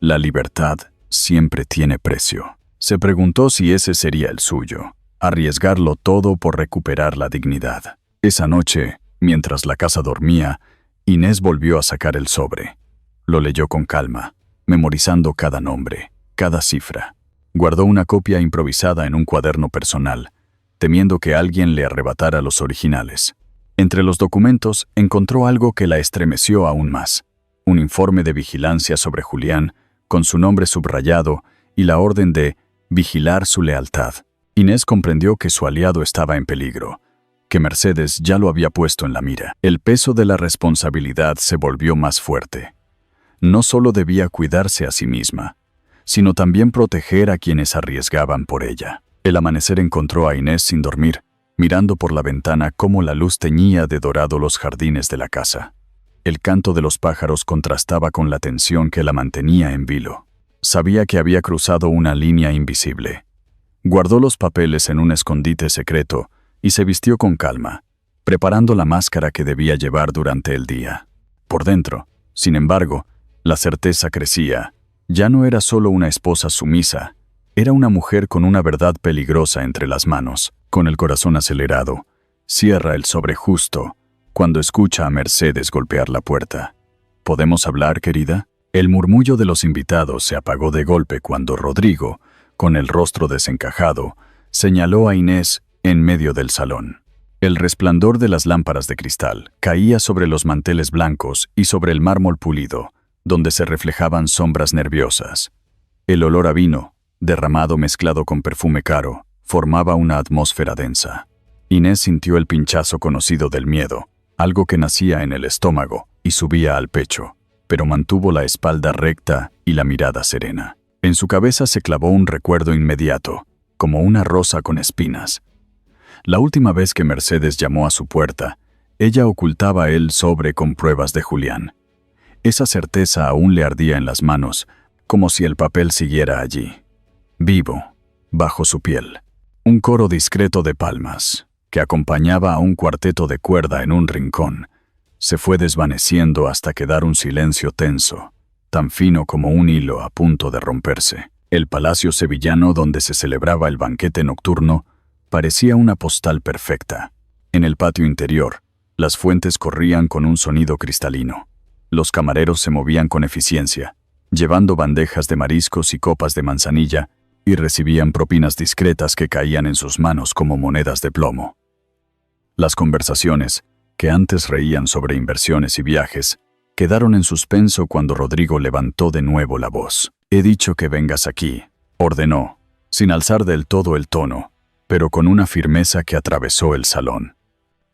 «La libertad siempre tiene precio». Se preguntó si ese sería el suyo, arriesgarlo todo por recuperar la dignidad. Esa noche, mientras la casa dormía, Inés volvió a sacar el sobre. Lo leyó con calma, memorizando cada nombre, cada cifra. Guardó una copia improvisada en un cuaderno personal, temiendo que alguien le arrebatara los originales. Entre los documentos encontró algo que la estremeció aún más: un informe de vigilancia sobre Julián, con su nombre subrayado y la orden de vigilar su lealtad. Inés comprendió que su aliado estaba en peligro, que Mercedes ya lo había puesto en la mira. El peso de la responsabilidad se volvió más fuerte. No solo debía cuidarse a sí misma, sino también proteger a quienes arriesgaban por ella. El amanecer encontró a Inés sin dormir, mirando por la ventana cómo la luz teñía de dorado los jardines de la casa. El canto de los pájaros contrastaba con la tensión que la mantenía en vilo. Sabía que había cruzado una línea invisible. Guardó los papeles en un escondite secreto y se vistió con calma, preparando la máscara que debía llevar durante el día. Por dentro, sin embargo, la certeza crecía. Ya no era solo una esposa sumisa, era una mujer con una verdad peligrosa entre las manos. Con el corazón acelerado, cierra el sobre justo cuando escucha a Mercedes golpear la puerta. «¿Podemos hablar, querida?». El murmullo de los invitados se apagó de golpe cuando Rodrigo, con el rostro desencajado, señaló a Inés en medio del salón. El resplandor de las lámparas de cristal caía sobre los manteles blancos y sobre el mármol pulido, donde se reflejaban sombras nerviosas. El olor a vino, derramado mezclado con perfume caro, formaba una atmósfera densa. Inés sintió el pinchazo conocido del miedo, algo que nacía en el estómago y subía al pecho, pero mantuvo la espalda recta y la mirada serena. En su cabeza se clavó un recuerdo inmediato, como una rosa con espinas. La última vez que Mercedes llamó a su puerta, ella ocultaba el sobre con pruebas de Julián. Esa certeza aún le ardía en las manos, como si el papel siguiera allí, vivo, bajo su piel. Un coro discreto de palmas, que acompañaba a un cuarteto de cuerda en un rincón, se fue desvaneciendo hasta quedar un silencio tenso, tan fino como un hilo a punto de romperse. El palacio sevillano donde se celebraba el banquete nocturno parecía una postal perfecta. En el patio interior, las fuentes corrían con un sonido cristalino. Los camareros se movían con eficiencia, llevando bandejas de mariscos y copas de manzanilla, y recibían propinas discretas que caían en sus manos como monedas de plomo. Las conversaciones, que antes reían sobre inversiones y viajes, quedaron en suspenso cuando Rodrigo levantó de nuevo la voz. «He dicho que vengas aquí», ordenó, sin alzar del todo el tono, pero con una firmeza que atravesó el salón.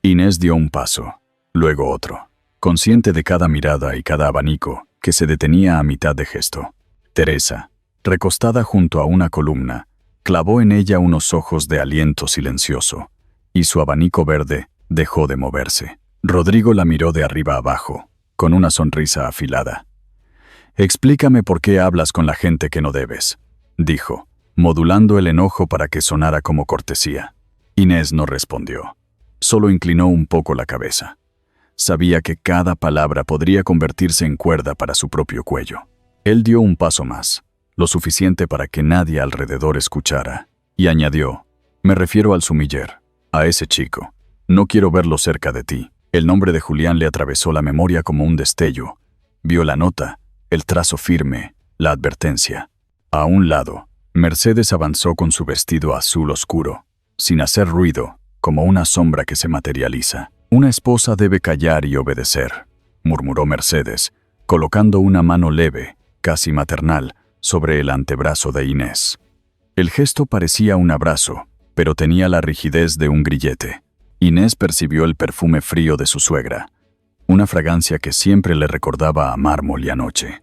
Inés dio un paso, luego otro, consciente de cada mirada y cada abanico que se detenía a mitad de gesto. Teresa, recostada junto a una columna, clavó en ella unos ojos de aliento silencioso, y su abanico verde dejó de moverse. Rodrigo la miró de arriba abajo, con una sonrisa afilada. «Explícame por qué hablas con la gente que no debes», dijo, modulando el enojo para que sonara como cortesía. Inés no respondió, solo inclinó un poco la cabeza. Sabía que cada palabra podría convertirse en cuerda para su propio cuello. Él dio un paso más, lo suficiente para que nadie alrededor escuchara, y añadió: «Me refiero al sumiller, a ese chico. No quiero verlo cerca de ti». El nombre de Julián le atravesó la memoria como un destello. Vio la nota, el trazo firme, la advertencia. A un lado, Mercedes avanzó con su vestido azul oscuro, sin hacer ruido, como una sombra que se materializa. Una esposa debe callar y obedecer, murmuró Mercedes, colocando una mano leve, casi maternal, sobre el antebrazo de Inés. El gesto parecía un abrazo, pero tenía la rigidez de un grillete. Inés percibió el perfume frío de su suegra, una fragancia que siempre le recordaba a mármol y a noche.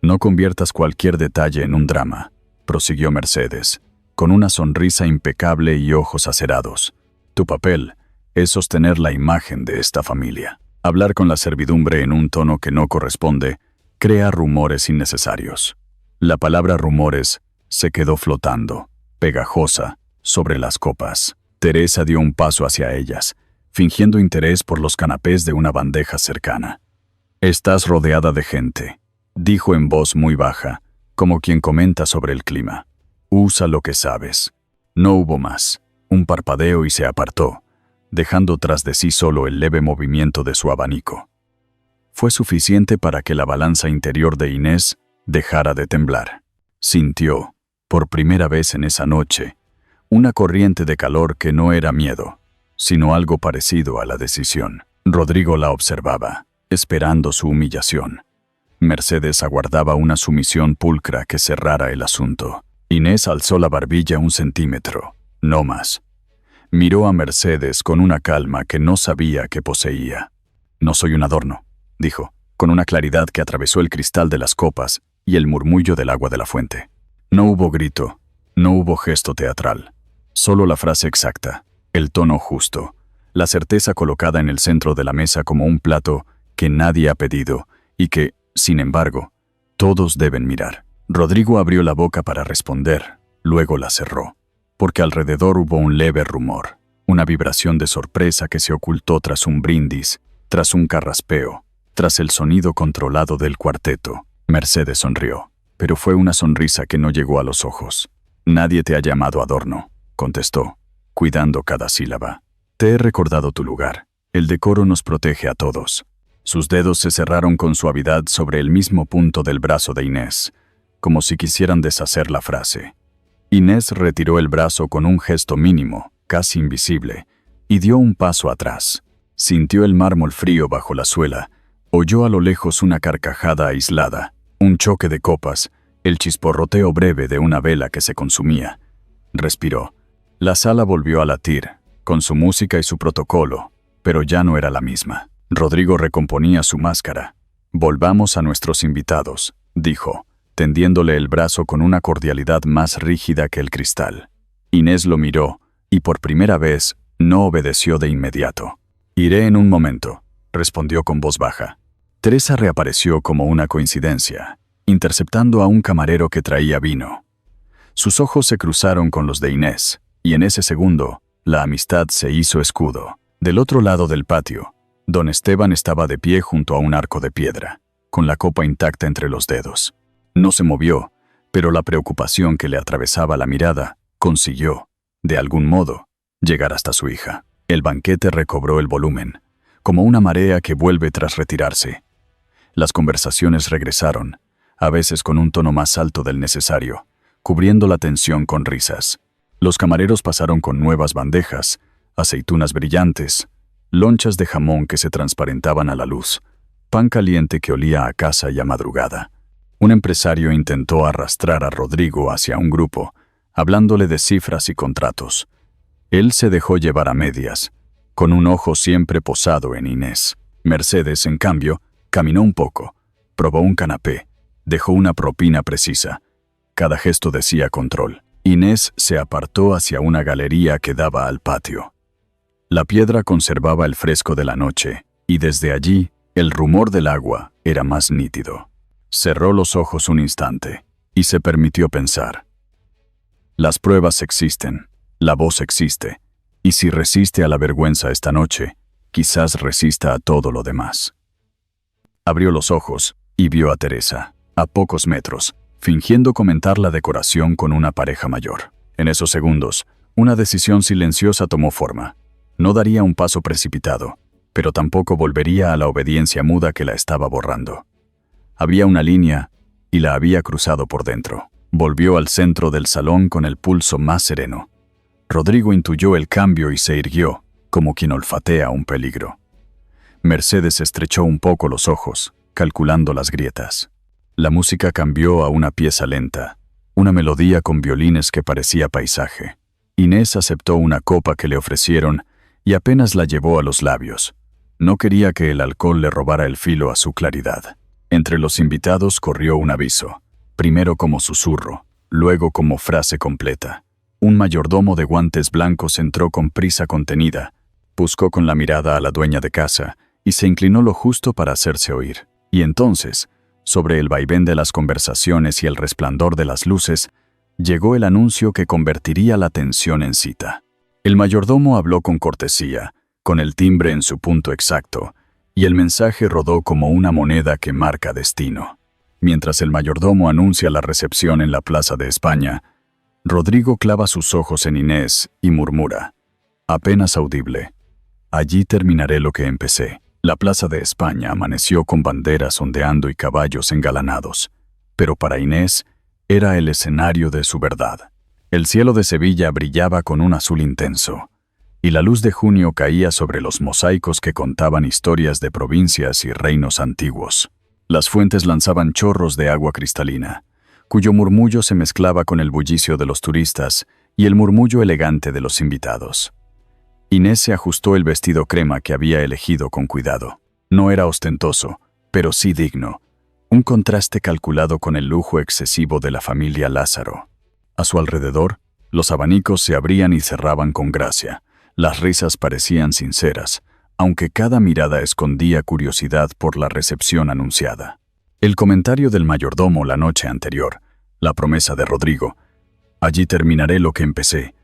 No conviertas cualquier detalle en un drama, prosiguió Mercedes, con una sonrisa impecable y ojos acerados. Tu papel es sostener la imagen de esta familia. Hablar con la servidumbre en un tono que no corresponde crea rumores innecesarios. La palabra rumores se quedó flotando, pegajosa, sobre las copas. Teresa dio un paso hacia ellas, fingiendo interés por los canapés de una bandeja cercana. Estás rodeada de gente, dijo en voz muy baja, como quien comenta sobre el clima. Usa lo que sabes. No hubo más. Un parpadeo y se apartó, dejando tras de sí solo el leve movimiento de su abanico. Fue suficiente para que la balanza interior de Inés dejara de temblar. Sintió, por primera vez en esa noche, una corriente de calor que no era miedo, sino algo parecido a la decisión. Rodrigo la observaba, esperando su humillación. Mercedes aguardaba una sumisión pulcra que cerrara el asunto. Inés alzó la barbilla 1 centímetro, no más. Miró a Mercedes con una calma que no sabía que poseía. No soy un adorno, dijo, con una claridad que atravesó el cristal de las copas y el murmullo del agua de la fuente. No hubo grito, no hubo gesto teatral. Solo la frase exacta, el tono justo, la certeza colocada en el centro de la mesa como un plato que nadie ha pedido y que, sin embargo, todos deben mirar. Rodrigo abrió la boca para responder, luego la cerró, porque alrededor hubo un leve rumor, una vibración de sorpresa que se ocultó tras un brindis, tras un carraspeo, tras el sonido controlado del cuarteto. Mercedes sonrió, pero fue una sonrisa que no llegó a los ojos. Nadie te ha llamado adorno, contestó, cuidando cada sílaba. Te he recordado tu lugar. El decoro nos protege a todos. Sus dedos se cerraron con suavidad sobre el mismo punto del brazo de Inés, como si quisieran deshacer la frase. Inés retiró el brazo con un gesto mínimo, casi invisible, y dio un paso atrás. Sintió el mármol frío bajo la suela, oyó a lo lejos una carcajada aislada, un choque de copas, el chisporroteo breve de una vela que se consumía. Respiró. La sala volvió a latir, con su música y su protocolo, pero ya no era la misma. Rodrigo recomponía su máscara. Volvamos a nuestros invitados, dijo, tendiéndole el brazo con una cordialidad más rígida que el cristal. Inés lo miró, y por primera vez no obedeció de inmediato. Iré en un momento, respondió con voz baja. Teresa reapareció como una coincidencia, interceptando a un camarero que traía vino. Sus ojos se cruzaron con los de Inés, y en ese segundo, la amistad se hizo escudo. Del otro lado del patio, don Esteban estaba de pie junto a un arco de piedra, con la copa intacta entre los dedos. No se movió, pero la preocupación que le atravesaba la mirada consiguió, de algún modo, llegar hasta su hija. El banquete recobró el volumen, como una marea que vuelve tras retirarse. Las conversaciones regresaron, a veces con un tono más alto del necesario, cubriendo la tensión con risas. Los camareros pasaron con nuevas bandejas, aceitunas brillantes, lonchas de jamón que se transparentaban a la luz, pan caliente que olía a casa y a madrugada. Un empresario intentó arrastrar a Rodrigo hacia un grupo, hablándole de cifras y contratos. Él se dejó llevar a medias, con un ojo siempre posado en Inés. Mercedes, en cambio, caminó un poco, probó un canapé, dejó una propina precisa. Cada gesto decía control. Inés se apartó hacia una galería que daba al patio. La piedra conservaba el fresco de la noche, y desde allí, el rumor del agua era más nítido. Cerró los ojos un instante, y se permitió pensar. Las pruebas existen, la voz existe, y si resiste a la vergüenza esta noche, quizás resista a todo lo demás. Abrió los ojos, y vio a Teresa, a pocos metros, fingiendo comentar la decoración con una pareja mayor. En esos segundos, una decisión silenciosa tomó forma. No daría un paso precipitado, pero tampoco volvería a la obediencia muda que la estaba borrando. Había una línea y la había cruzado por dentro. Volvió al centro del salón con el pulso más sereno. Rodrigo intuyó el cambio y se irguió, como quien olfatea un peligro. Mercedes estrechó un poco los ojos, calculando las grietas. La música cambió a una pieza lenta, una melodía con violines que parecía paisaje. Inés aceptó una copa que le ofrecieron y apenas la llevó a los labios. No quería que el alcohol le robara el filo a su claridad. Entre los invitados corrió un aviso, primero como susurro, luego como frase completa. Un mayordomo de guantes blancos entró con prisa contenida, buscó con la mirada a la dueña de casa y se inclinó lo justo para hacerse oír. Y entonces, sobre el vaivén de las conversaciones y el resplandor de las luces, llegó el anuncio que convertiría la tensión en cita. El mayordomo habló con cortesía, con el timbre en su punto exacto, y el mensaje rodó como una moneda que marca destino. Mientras el mayordomo anuncia la recepción en la Plaza de España, Rodrigo clava sus ojos en Inés y murmura, apenas audible, allí terminaré lo que empecé. La Plaza de España amaneció con banderas ondeando y caballos engalanados, pero para Inés era el escenario de su verdad. El cielo de Sevilla brillaba con un azul intenso, y la luz de junio caía sobre los mosaicos que contaban historias de provincias y reinos antiguos. Las fuentes lanzaban chorros de agua cristalina, cuyo murmullo se mezclaba con el bullicio de los turistas y el murmullo elegante de los invitados. Inés se ajustó el vestido crema que había elegido con cuidado. No era ostentoso, pero sí digno, un contraste calculado con el lujo excesivo de la familia Lázaro. A su alrededor, los abanicos se abrían y cerraban con gracia, las risas parecían sinceras, aunque cada mirada escondía curiosidad por la recepción anunciada. El comentario del mayordomo la noche anterior, la promesa de Rodrigo, allí terminaré lo que empecé,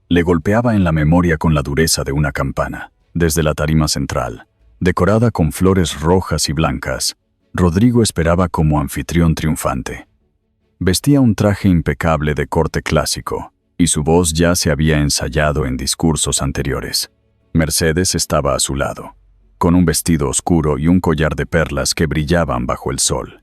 le golpeaba en la memoria con la dureza de una campana. Desde la tarima central, decorada con flores rojas y blancas, Rodrigo esperaba como anfitrión triunfante. Vestía un traje impecable de corte clásico, y su voz ya se había ensayado en discursos anteriores. Mercedes estaba a su lado, con un vestido oscuro y un collar de perlas que brillaban bajo el sol.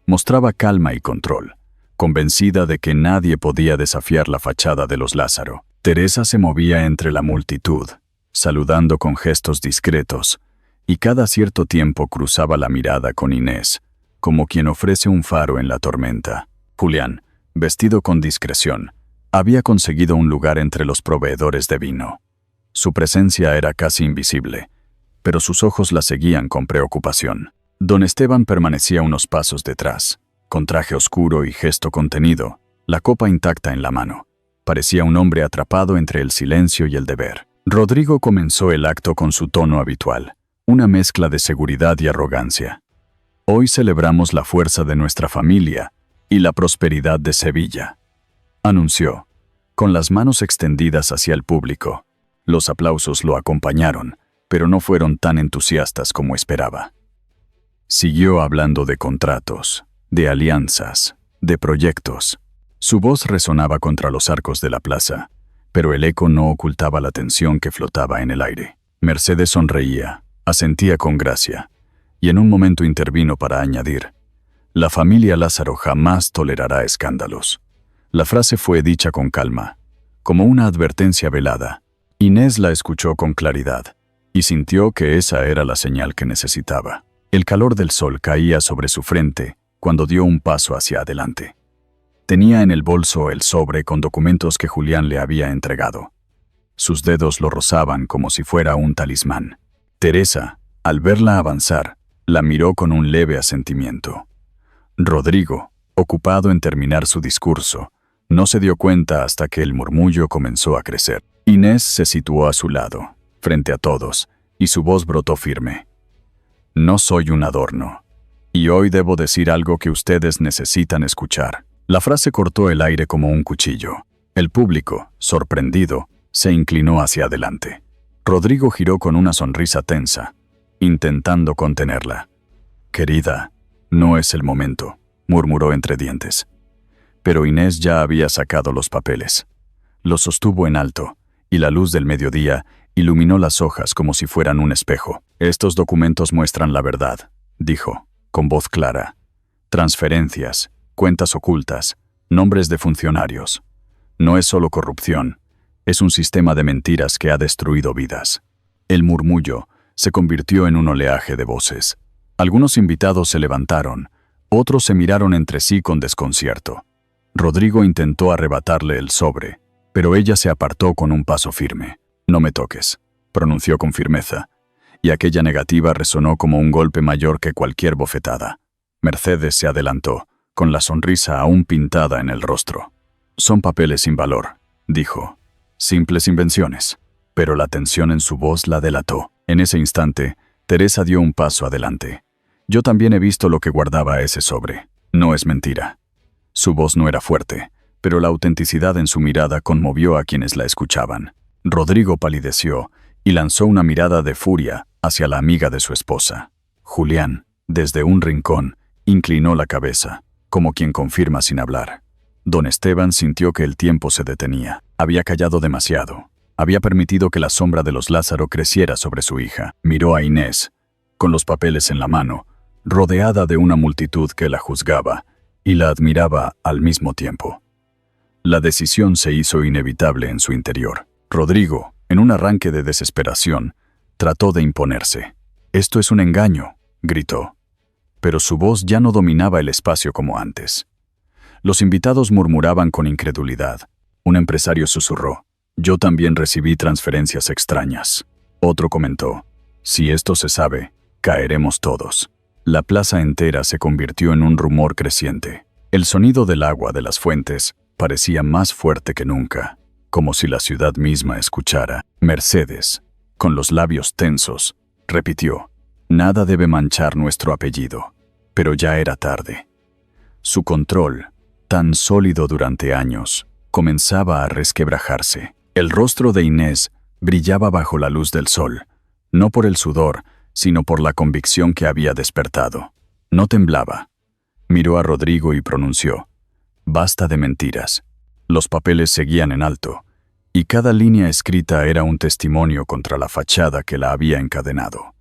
Mostraba calma y control, convencida de que nadie podía desafiar la fachada de los Lázaro. Teresa se movía entre la multitud, saludando con gestos discretos, y cada cierto tiempo cruzaba la mirada con Inés, como quien ofrece un faro en la tormenta. Julián, vestido con discreción, había conseguido un lugar entre los proveedores de vino. Su presencia era casi invisible, pero sus ojos la seguían con preocupación. Don Esteban permanecía unos pasos detrás, con traje oscuro y gesto contenido, la copa intacta en la mano. Parecía un hombre atrapado entre el silencio y el deber. Rodrigo comenzó el acto con su tono habitual, una mezcla de seguridad y arrogancia. Hoy celebramos la fuerza de nuestra familia y la prosperidad de Sevilla, anunció, con las manos extendidas hacia el público. Los aplausos lo acompañaron, pero no fueron tan entusiastas como esperaba. Siguió hablando de contratos, de alianzas, de proyectos. Su voz resonaba contra los arcos de la plaza, pero el eco no ocultaba la tensión que flotaba en el aire. Mercedes sonreía, asentía con gracia, y en un momento intervino para añadir, «La familia Lázaro jamás tolerará escándalos». La frase fue dicha con calma, como una advertencia velada. Inés la escuchó con claridad, y sintió que esa era la señal que necesitaba. El calor del sol caía sobre su frente cuando dio un paso hacia adelante. Tenía en el bolso el sobre con documentos que Julián le había entregado. Sus dedos lo rozaban como si fuera un talismán. Teresa, al verla avanzar, la miró con un leve asentimiento. Rodrigo, ocupado en terminar su discurso, no se dio cuenta hasta que el murmullo comenzó a crecer. Inés se situó a su lado, frente a todos, y su voz brotó firme. «No soy un adorno, y hoy debo decir algo que ustedes necesitan escuchar». La frase cortó el aire como un cuchillo. El público, sorprendido, se inclinó hacia adelante. Rodrigo giró con una sonrisa tensa, intentando contenerla. «Querida, no es el momento», murmuró entre dientes. Pero Inés ya había sacado los papeles. Los sostuvo en alto, y la luz del mediodía Iluminó las hojas como si fueran un espejo. Estos documentos muestran la verdad, dijo, con voz clara. Transferencias, cuentas ocultas, nombres de funcionarios. No es solo corrupción, es un sistema de mentiras que ha destruido vidas. El murmullo se convirtió en un oleaje de voces. Algunos invitados se levantaron, otros se miraron entre sí con desconcierto. Rodrigo intentó arrebatarle el sobre, pero ella se apartó con un paso firme. «No me toques», pronunció con firmeza, y aquella negativa resonó como un golpe mayor que cualquier bofetada. Mercedes se adelantó, con la sonrisa aún pintada en el rostro. «Son papeles sin valor», dijo. «Simples invenciones». Pero la tensión en su voz la delató. En ese instante, Teresa dio un paso adelante. «Yo también he visto lo que guardaba ese sobre. No es mentira». Su voz no era fuerte, pero la autenticidad en su mirada conmovió a quienes la escuchaban. Rodrigo palideció y lanzó una mirada de furia hacia la amiga de su esposa. Julián, desde un rincón, inclinó la cabeza, como quien confirma sin hablar. Don Esteban sintió que el tiempo se detenía. Había callado demasiado. Había permitido que la sombra de los Lázaro creciera sobre su hija. Miró a Inés, con los papeles en la mano, rodeada de una multitud que la juzgaba y la admiraba al mismo tiempo. La decisión se hizo inevitable en su interior. Rodrigo, en un arranque de desesperación, trató de imponerse. «Esto es un engaño», gritó. Pero su voz ya no dominaba el espacio como antes. Los invitados murmuraban con incredulidad. Un empresario susurró: «Yo también recibí transferencias extrañas». Otro comentó: «Si esto se sabe, caeremos todos». La plaza entera se convirtió en un rumor creciente. El sonido del agua de las fuentes parecía más fuerte que nunca, como si la ciudad misma escuchara. Mercedes, con los labios tensos, repitió: «Nada debe manchar nuestro apellido». Pero ya era tarde. Su control, tan sólido durante años, comenzaba a resquebrajarse. El rostro de Inés brillaba bajo la luz del sol, no por el sudor, sino por la convicción que había despertado. No temblaba. Miró a Rodrigo y pronunció: «Basta de mentiras». Los papeles seguían en alto, y cada línea escrita era un testimonio contra la fachada que la había encadenado.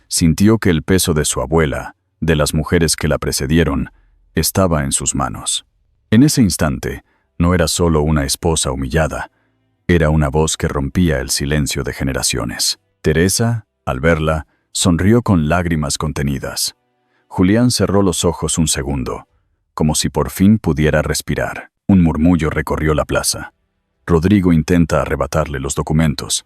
Sintió que el peso de su abuela, de las mujeres que la precedieron, estaba en sus manos. En ese instante, no era solo una esposa humillada, era una voz que rompía el silencio de generaciones. Teresa, al verla, sonrió con lágrimas contenidas. Julián cerró los ojos un segundo, como si por fin pudiera respirar. Un murmullo recorrió la plaza. Rodrigo intenta arrebatarle los documentos,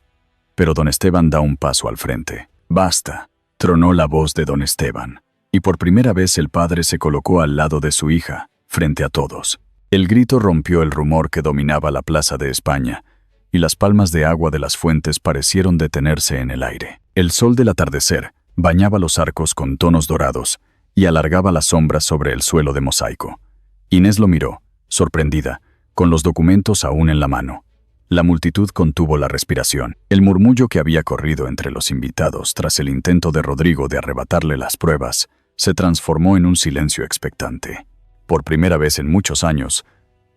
pero don Esteban da un paso al frente. «Basta», tronó la voz de don Esteban, y por primera vez el padre se colocó al lado de su hija, frente a todos. El grito rompió el rumor que dominaba la plaza de España, y las palmas de agua de las fuentes parecieron detenerse en el aire. El sol del atardecer bañaba los arcos con tonos dorados y alargaba las sombras sobre el suelo de mosaico. Inés lo miró, sorprendida, con los documentos aún en la mano. La multitud contuvo la respiración. El murmullo que había corrido entre los invitados tras el intento de Rodrigo de arrebatarle las pruebas se transformó en un silencio expectante. Por primera vez en muchos años,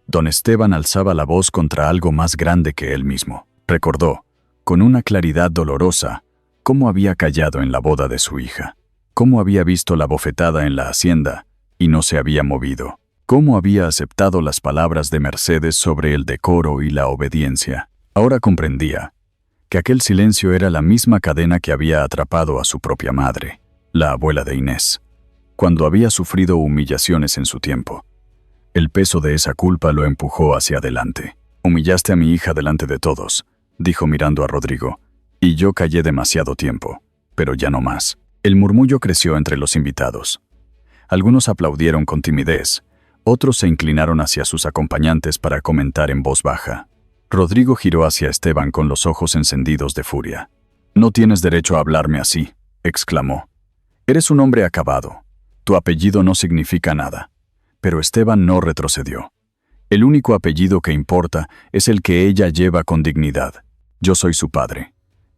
don Esteban alzaba la voz contra algo más grande que él mismo. Recordó, con una claridad dolorosa, cómo había callado en la boda de su hija, cómo había visto la bofetada en la hacienda y no se había movido, cómo había aceptado las palabras de Mercedes sobre el decoro y la obediencia. Ahora comprendía que aquel silencio era la misma cadena que había atrapado a su propia madre, la abuela de Inés, cuando había sufrido humillaciones en su tiempo. El peso de esa culpa lo empujó hacia adelante. «Humillaste a mi hija delante de todos», dijo mirando a Rodrigo, «y yo callé demasiado tiempo, pero ya no más». El murmullo creció entre los invitados. Algunos aplaudieron con timidez, otros se inclinaron hacia sus acompañantes para comentar en voz baja. Rodrigo giró hacia Esteban con los ojos encendidos de furia. «No tienes derecho a hablarme así», exclamó. «Eres un hombre acabado. Tu apellido no significa nada». Pero Esteban no retrocedió. «El único apellido que importa es el que ella lleva con dignidad. Yo soy su padre,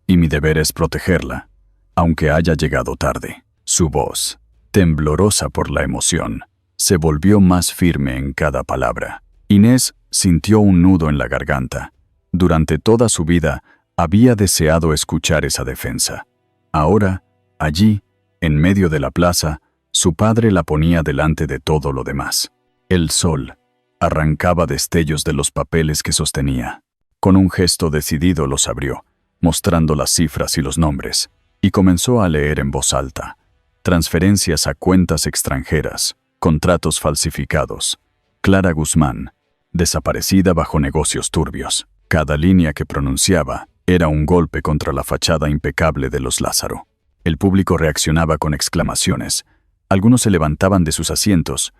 y mi deber es protegerla, aunque haya llegado tarde». Su voz, temblorosa por la emoción, se volvió más firme en cada palabra. Inés sintió un nudo en la garganta. Durante toda su vida Había deseado escuchar esa defensa. Ahora, allí, en medio de la plaza, su padre la ponía delante de todo lo demás. El sol arrancaba destellos de los papeles que sostenía. Con un gesto decidido los abrió, mostrando las cifras y los nombres, y comenzó a leer en voz alta. Transferencias a cuentas extranjeras, contratos falsificados. Clara Guzmán, desaparecida bajo negocios turbios. Cada línea que pronunciaba era un golpe contra la fachada impecable de los Lázaro. El público reaccionaba con exclamaciones. Algunos se levantaban de sus asientos,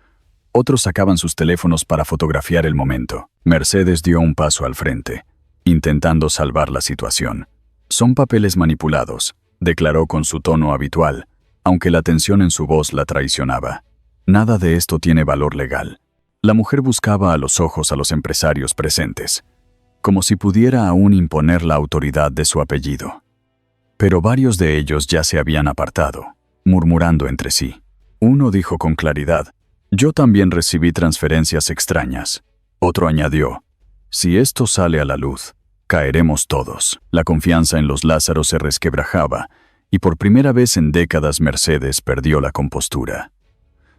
otros sacaban sus teléfonos para fotografiar el momento. Mercedes dio un paso al frente, intentando salvar la situación. «Son papeles manipulados», declaró con su tono habitual, aunque la tensión en su voz la traicionaba. «Nada de esto tiene valor legal». La mujer buscaba a los ojos a los empresarios presentes, como si pudiera aún imponer la autoridad de su apellido. Pero varios de ellos ya se habían apartado, murmurando entre sí. Uno dijo con claridad: «Yo también recibí transferencias extrañas». Otro añadió: «Si esto sale a la luz, caeremos todos». La confianza en los Lázaro se resquebrajaba, y por primera vez en décadas Mercedes perdió la compostura.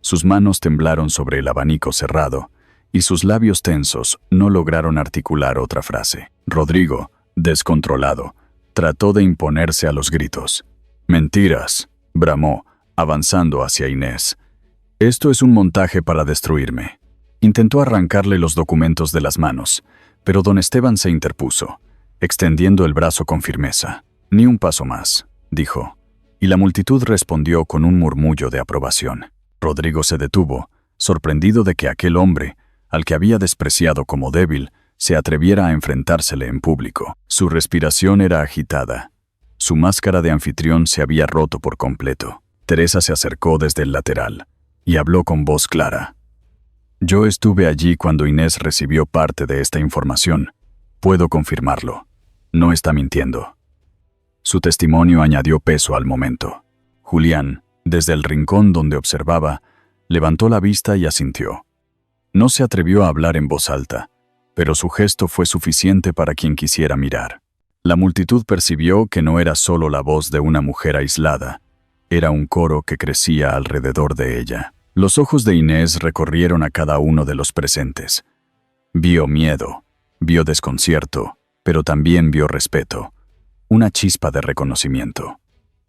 Sus manos temblaron sobre el abanico cerrado, y sus labios tensos no lograron articular otra frase. Rodrigo, descontrolado, trató de imponerse a los gritos. «Mentiras», bramó, avanzando hacia Inés. «Esto es un montaje para destruirme». Intentó arrancarle los documentos de las manos, pero don Esteban se interpuso, extendiendo el brazo con firmeza. «Ni un paso más», dijo, y la multitud respondió con un murmullo de aprobación. Rodrigo se detuvo, sorprendido de que aquel hombre, al que había despreciado como débil, se atreviera a enfrentársele en público. Su respiración era agitada. Su máscara de anfitrión se había roto por completo. Teresa se acercó desde el lateral y habló con voz clara. «Yo estuve allí cuando Inés recibió parte de esta información. Puedo confirmarlo. No está mintiendo». Su testimonio añadió peso al momento. Julián, desde el rincón donde observaba, levantó la vista y asintió. No se atrevió a hablar en voz alta, pero su gesto fue suficiente para quien quisiera mirar. La multitud percibió que no era solo la voz de una mujer aislada, era un coro que crecía alrededor de ella. Los ojos de Inés recorrieron a cada uno de los presentes. Vio miedo, vio desconcierto, pero también vio respeto, una chispa de reconocimiento.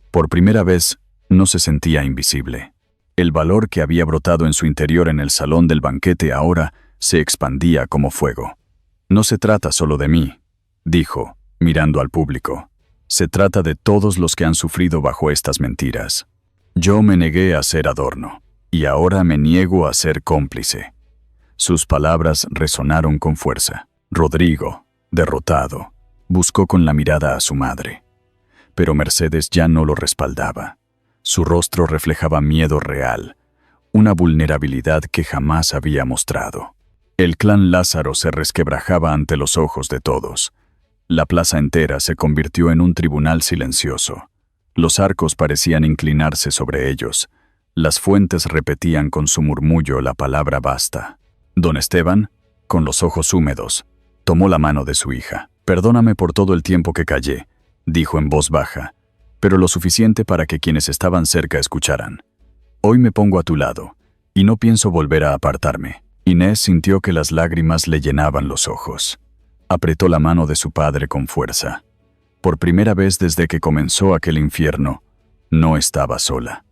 Por primera vez, no se sentía invisible. El valor que había brotado en su interior en el salón del banquete ahora se expandía como fuego. «No se trata solo de mí», dijo, mirando al público. «Se trata de todos los que han sufrido bajo estas mentiras. Yo me negué a ser adorno, y ahora me niego a ser cómplice». Sus palabras resonaron con fuerza. Rodrigo, derrotado, buscó con la mirada a su madre. Pero Mercedes ya no lo respaldaba. Su rostro reflejaba miedo real, una vulnerabilidad que jamás había mostrado. El clan Lázaro se resquebrajaba ante los ojos de todos. La plaza entera se convirtió en un tribunal silencioso. Los arcos parecían inclinarse sobre ellos. Las fuentes repetían con su murmullo la palabra basta. Don Esteban, con los ojos húmedos, tomó la mano de su hija. «Perdóname por todo el tiempo que callé», dijo en voz baja, pero lo suficiente para que quienes estaban cerca escucharan. «Hoy me pongo a tu lado, y no pienso volver a apartarme». Inés sintió que las lágrimas le llenaban los ojos. Apretó la mano de su padre con fuerza. Por primera vez desde que comenzó aquel infierno, no estaba sola.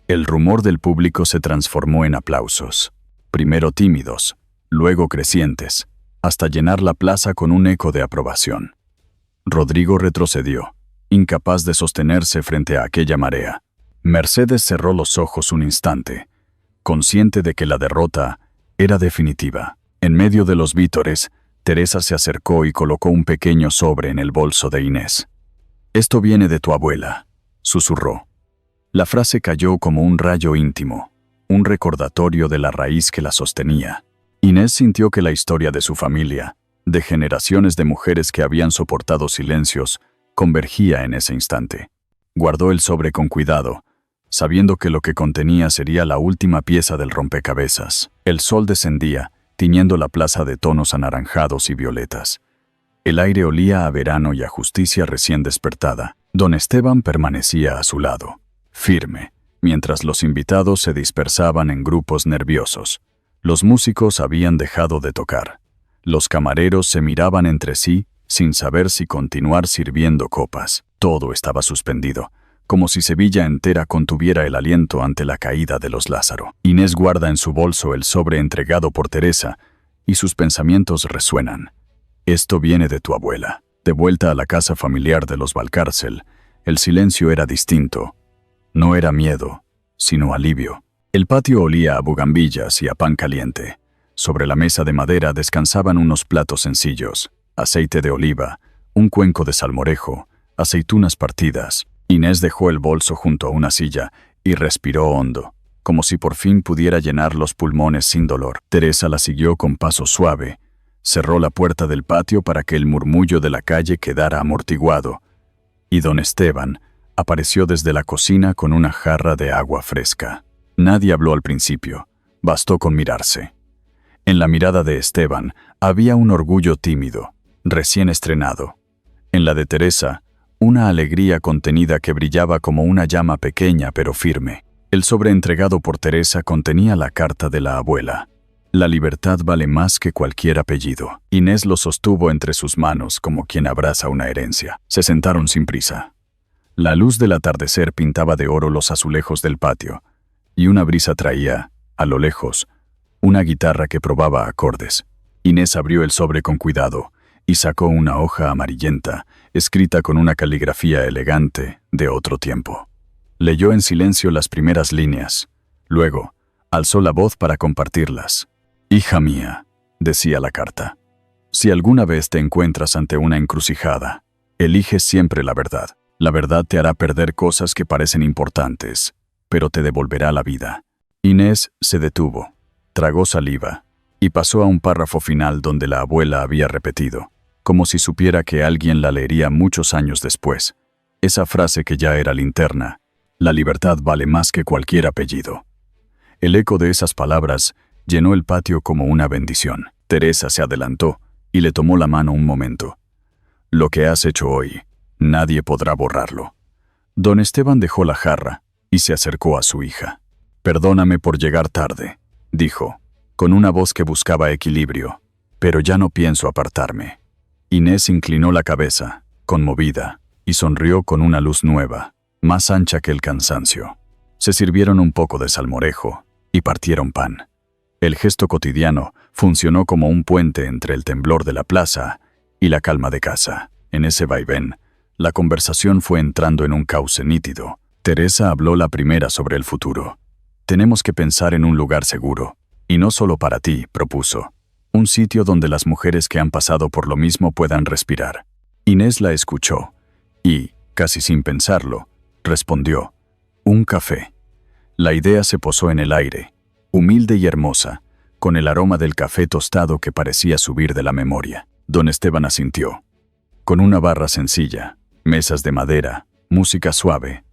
El rumor del público se transformó en aplausos, primero tímidos, luego crecientes, hasta llenar la plaza con un eco de aprobación. Rodrigo retrocedió, incapaz de sostenerse frente a aquella marea. Mercedes cerró los ojos un instante, consciente de que la derrota era definitiva. En medio de los vítores, Teresa se acercó y colocó un pequeño sobre en el bolso de Inés. «Esto viene de tu abuela», susurró. La frase cayó como un rayo íntimo, un recordatorio de la raíz que la sostenía. Inés sintió que la historia de su familia, de generaciones de mujeres que habían soportado silencios, convergía en ese instante. Guardó el sobre con cuidado, sabiendo que lo que contenía sería la última pieza del rompecabezas. El sol descendía, tiñendo la plaza de tonos anaranjados y violetas. El aire olía a verano y a justicia recién despertada. Don Esteban permanecía a su lado, firme, mientras los invitados se dispersaban en grupos nerviosos. Los músicos habían dejado de tocar. Los camareros se miraban entre sí, sin saber si continuar sirviendo copas. Todo estaba suspendido, como si Sevilla entera contuviera el aliento ante la caída de los Lázaro. Inés guarda en su bolso el sobre entregado por Teresa, y sus pensamientos resuenan. Esto viene de tu abuela. De vuelta a la casa familiar de los Valcárcel, el silencio era distinto. No era miedo, sino alivio. El patio olía a bugambillas y a pan caliente. Sobre la mesa de madera descansaban unos platos sencillos, aceite de oliva, un cuenco de salmorejo, aceitunas partidas. Inés dejó el bolso junto a una silla y respiró hondo, como si por fin pudiera llenar los pulmones sin dolor. Teresa la siguió con paso suave. Cerró la puerta del patio para que el murmullo de la calle quedara amortiguado, y don Esteban apareció desde la cocina con una jarra de agua fresca. Nadie habló al principio, bastó con mirarse. En la mirada de Esteban había un orgullo tímido, recién estrenado. En la de Teresa, una alegría contenida que brillaba como una llama pequeña pero firme. El sobre entregado por Teresa contenía la carta de la abuela. La libertad vale más que cualquier apellido. Inés lo sostuvo entre sus manos como quien abraza una herencia. Se sentaron sin prisa. La luz del atardecer pintaba de oro los azulejos del patio, y una brisa traía, a lo lejos, una guitarra que probaba acordes. Inés abrió el sobre con cuidado y sacó una hoja amarillenta, escrita con una caligrafía elegante de otro tiempo. Leyó en silencio las primeras líneas. Luego, alzó la voz para compartirlas. «Hija mía», decía la carta, «si alguna vez te encuentras ante una encrucijada, elige siempre la verdad. La verdad te hará perder cosas que parecen importantes, pero te devolverá la vida». Inés se detuvo, tragó saliva y pasó a un párrafo final donde la abuela había repetido, como si supiera que alguien la leería muchos años después, esa frase que ya era linterna: «La libertad vale más que cualquier apellido». El eco de esas palabras llenó el patio como una bendición. Teresa se adelantó y le tomó la mano un momento. «Lo que has hecho hoy, nadie podrá borrarlo». Don Esteban dejó la jarra y se acercó a su hija. «Perdóname por llegar tarde», dijo, con una voz que buscaba equilibrio, «pero ya no pienso apartarme». Inés inclinó la cabeza, conmovida, y sonrió con una luz nueva, más ancha que el cansancio. Se sirvieron un poco de salmorejo y partieron pan. El gesto cotidiano funcionó como un puente entre el temblor de la plaza y la calma de casa. En ese vaivén, la conversación fue entrando en un cauce nítido. Teresa habló la primera sobre el futuro. «Tenemos que pensar en un lugar seguro, y no solo para ti», propuso. «Un sitio donde las mujeres que han pasado por lo mismo puedan respirar». Inés la escuchó y, casi sin pensarlo, respondió: «Un café». La idea se posó en el aire, humilde y hermosa, con el aroma del café tostado que parecía subir de la memoria. Don Esteban asintió. Con una barra sencilla, mesas de madera, música suave,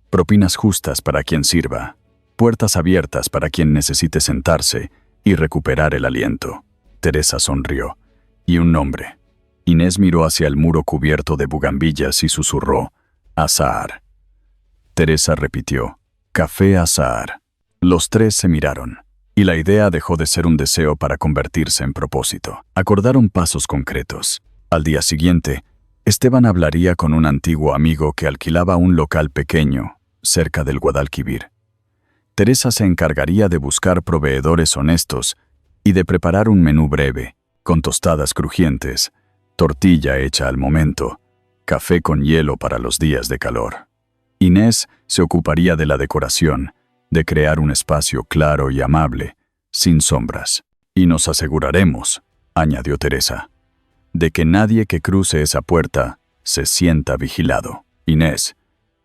propinas justas para quien sirva, puertas abiertas para quien necesite sentarse y recuperar el aliento. Teresa sonrió. «Y un nombre». Inés miró hacia el muro cubierto de bugambillas y susurró: «Azahar». Teresa repitió: «Café Azahar». Los tres se miraron, y la idea dejó de ser un deseo para convertirse en propósito. Acordaron pasos concretos. Al día siguiente, Esteban hablaría con un antiguo amigo que alquilaba un local pequeño, cerca del Guadalquivir. Teresa se encargaría de buscar proveedores honestos y de preparar un menú breve, con tostadas crujientes, tortilla hecha al momento, café con hielo para los días de calor. Inés se ocuparía de la decoración, de crear un espacio claro y amable, sin sombras. «Y nos aseguraremos», añadió Teresa, «de que nadie que cruce esa puerta se sienta vigilado». Inés,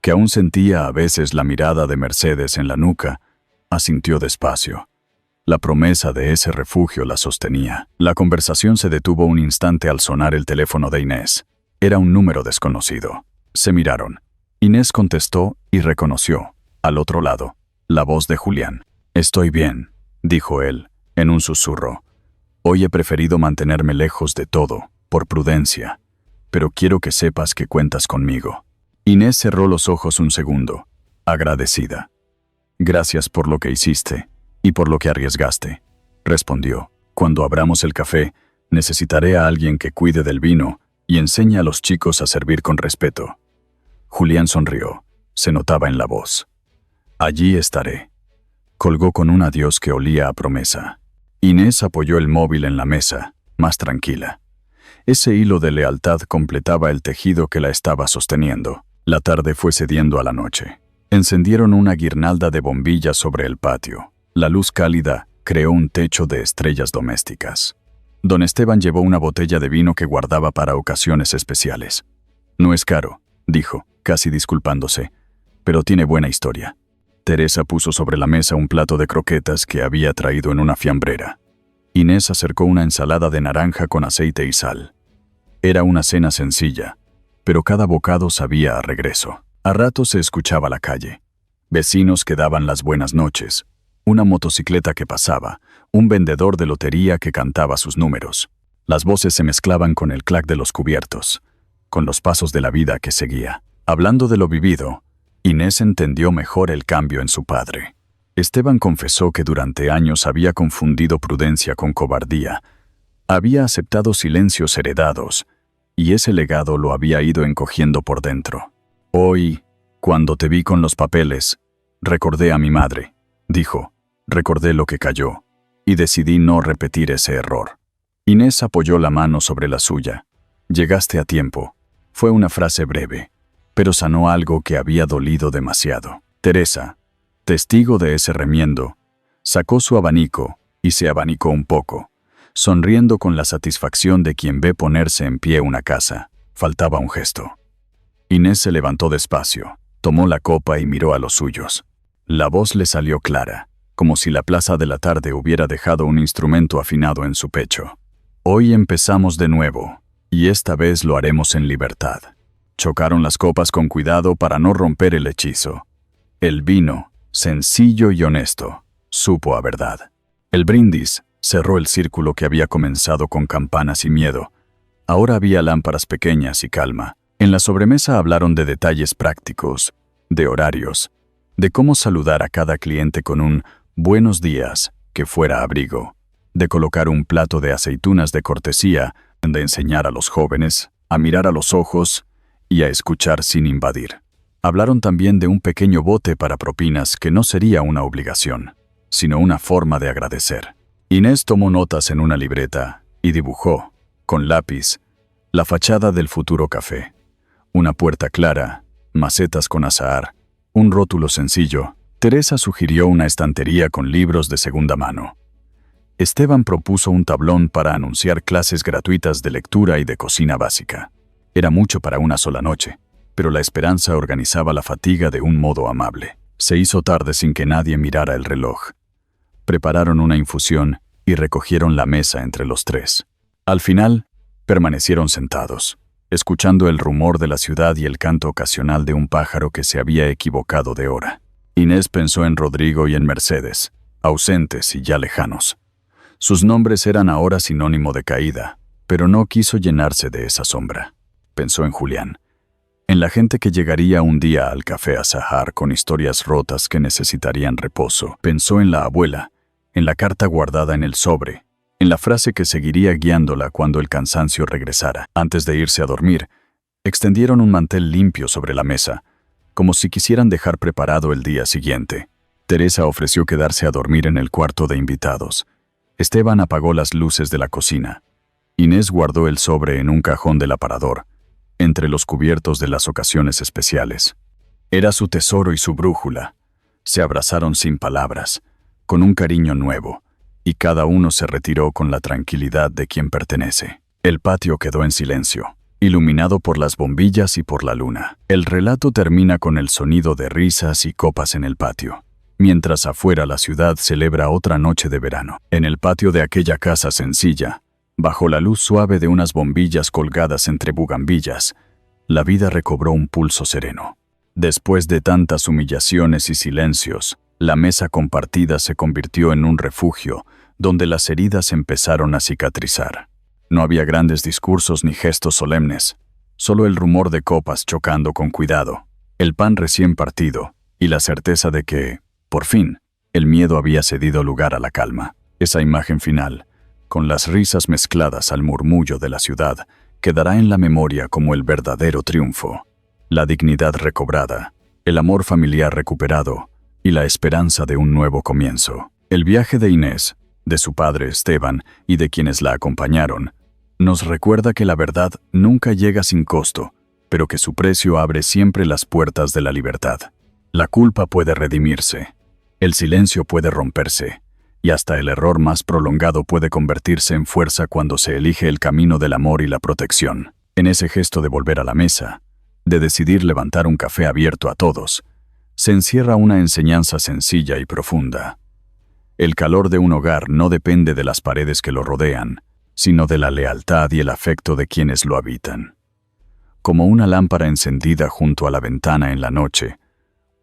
que aún sentía a veces la mirada de Mercedes en la nuca, asintió despacio. La promesa de ese refugio la sostenía. La conversación se detuvo un instante al sonar el teléfono de Inés. Era un número desconocido. Se miraron. Inés contestó y reconoció, al otro lado, la voz de Julián. «Estoy bien», dijo él, en un susurro. «Hoy he preferido mantenerme lejos de todo, por prudencia, pero quiero que sepas que cuentas conmigo. Inés cerró los ojos un segundo, agradecida. Gracias por lo que hiciste y por lo que arriesgaste, respondió. Cuando abramos el café, necesitaré a alguien que cuide del vino y enseñe a los chicos a servir con respeto. Julián sonrió, se notaba en la voz. Allí estaré. Colgó con un adiós que olía a promesa. Inés apoyó el móvil en la mesa, más tranquila. Ese hilo de lealtad completaba el tejido que la estaba sosteniendo. La tarde fue cediendo a la noche. Encendieron una guirnalda de bombillas sobre el patio. La luz cálida creó un techo de estrellas domésticas. Don Esteban llevó una botella de vino que guardaba para ocasiones especiales. No es caro, dijo, casi disculpándose, pero tiene buena historia. Teresa puso sobre la mesa un plato de croquetas que había traído en una fiambrera. Inés acercó una ensalada de naranja con aceite y sal. Era una cena sencilla, pero cada bocado sabía a regreso. A ratos se escuchaba la calle. Vecinos que daban las buenas noches, una motocicleta que pasaba, un vendedor de lotería que cantaba sus números. Las voces se mezclaban con el clac de los cubiertos, con los pasos de la vida que seguía. Hablando de lo vivido, Inés entendió mejor el cambio en su padre. Esteban confesó que durante años había confundido prudencia con cobardía, había aceptado silencios heredados, y ese legado lo había ido encogiendo por dentro. Hoy, cuando te vi con los papeles, recordé a mi madre, dijo, recordé lo que cayó, y decidí no repetir ese error. Inés apoyó la mano sobre la suya. Llegaste a tiempo. Fue una frase breve, pero sanó algo que había dolido demasiado. Teresa, testigo de ese remiendo, sacó su abanico y se abanicó un poco, sonriendo con la satisfacción de quien ve ponerse en pie una casa. Faltaba un gesto. Inés se levantó despacio, tomó la copa y miró a los suyos. La voz le salió clara, como si la plaza de la tarde hubiera dejado un instrumento afinado en su pecho. Hoy empezamos de nuevo, y esta vez lo haremos en libertad. Chocaron las copas con cuidado para no romper el hechizo. El vino, sencillo y honesto, supo a verdad. El brindis cerró el círculo que había comenzado con campanas y miedo. Ahora había lámparas pequeñas y calma. En la sobremesa hablaron de detalles prácticos, de horarios, de cómo saludar a cada cliente con un «buenos días» que fuera abrigo, de colocar un plato de aceitunas de cortesía, de enseñar a los jóvenes a mirar a los ojos y a escuchar sin invadir. Hablaron también de un pequeño bote para propinas que no sería una obligación, sino una forma de agradecer. Inés tomó notas en una libreta y dibujó, con lápiz, la fachada del futuro café. Una puerta clara, macetas con azahar, un rótulo sencillo. Teresa sugirió una estantería con libros de segunda mano. Esteban propuso un tablón para anunciar clases gratuitas de lectura y de cocina básica. Era mucho para una sola noche, pero la esperanza organizaba la fatiga de un modo amable. Se hizo tarde sin que nadie mirara el reloj. Prepararon una infusión y recogieron la mesa entre los tres. Al final, permanecieron sentados, escuchando el rumor de la ciudad y el canto ocasional de un pájaro que se había equivocado de hora. Inés pensó en Rodrigo y en Mercedes, ausentes y ya lejanos. Sus nombres eran ahora sinónimo de caída, pero no quiso llenarse de esa sombra. Pensó en Julián, en la gente que llegaría un día al café Azahar con historias rotas que necesitarían reposo. Pensó en la abuela, en la carta guardada en el sobre, en la frase que seguiría guiándola cuando el cansancio regresara. Antes de irse a dormir, extendieron un mantel limpio sobre la mesa, como si quisieran dejar preparado el día siguiente. Teresa ofreció quedarse a dormir en el cuarto de invitados. Esteban apagó las luces de la cocina. Inés guardó el sobre en un cajón del aparador, entre los cubiertos de las ocasiones especiales. Era su tesoro y su brújula. Se abrazaron sin palabras, con un cariño nuevo, y cada uno se retiró con la tranquilidad de quien pertenece. El patio quedó en silencio, iluminado por las bombillas y por la luna. El relato termina con el sonido de risas y copas en el patio, mientras afuera la ciudad celebra otra noche de verano. En el patio de aquella casa sencilla, bajo la luz suave de unas bombillas colgadas entre bugambillas, la vida recobró un pulso sereno. Después de tantas humillaciones y silencios, la mesa compartida se convirtió en un refugio donde las heridas empezaron a cicatrizar. No había grandes discursos ni gestos solemnes, solo el rumor de copas chocando con cuidado, el pan recién partido y la certeza de que, por fin, el miedo había cedido lugar a la calma. Esa imagen final, con las risas mezcladas al murmullo de la ciudad, quedará en la memoria como el verdadero triunfo. La dignidad recobrada, el amor familiar recuperado y la esperanza de un nuevo comienzo. El viaje de Inés, de su padre Esteban y de quienes la acompañaron, nos recuerda que la verdad nunca llega sin costo, pero que su precio abre siempre las puertas de la libertad. La culpa puede redimirse, el silencio puede romperse, y hasta el error más prolongado puede convertirse en fuerza cuando se elige el camino del amor y la protección. En ese gesto de volver a la mesa, de decidir levantar un café abierto a todos, se encierra una enseñanza sencilla y profunda. El calor de un hogar no depende de las paredes que lo rodean, sino de la lealtad y el afecto de quienes lo habitan. Como una lámpara encendida junto a la ventana en la noche,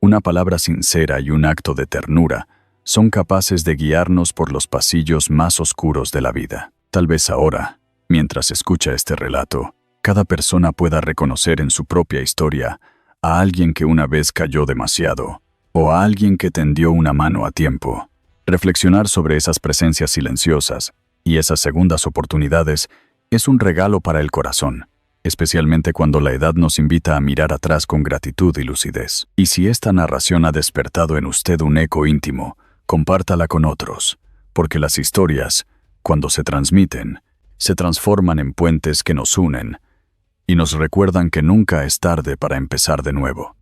una palabra sincera y un acto de ternura son capaces de guiarnos por los pasillos más oscuros de la vida. Tal vez ahora, mientras escucha este relato, cada persona pueda reconocer en su propia historia a alguien que una vez cayó demasiado, o a alguien que tendió una mano a tiempo. Reflexionar sobre esas presencias silenciosas y esas segundas oportunidades es un regalo para el corazón, especialmente cuando la edad nos invita a mirar atrás con gratitud y lucidez. Y si esta narración ha despertado en usted un eco íntimo, compártala con otros, porque las historias, cuando se transmiten, se transforman en puentes que nos unen y nos recuerdan que nunca es tarde para empezar de nuevo.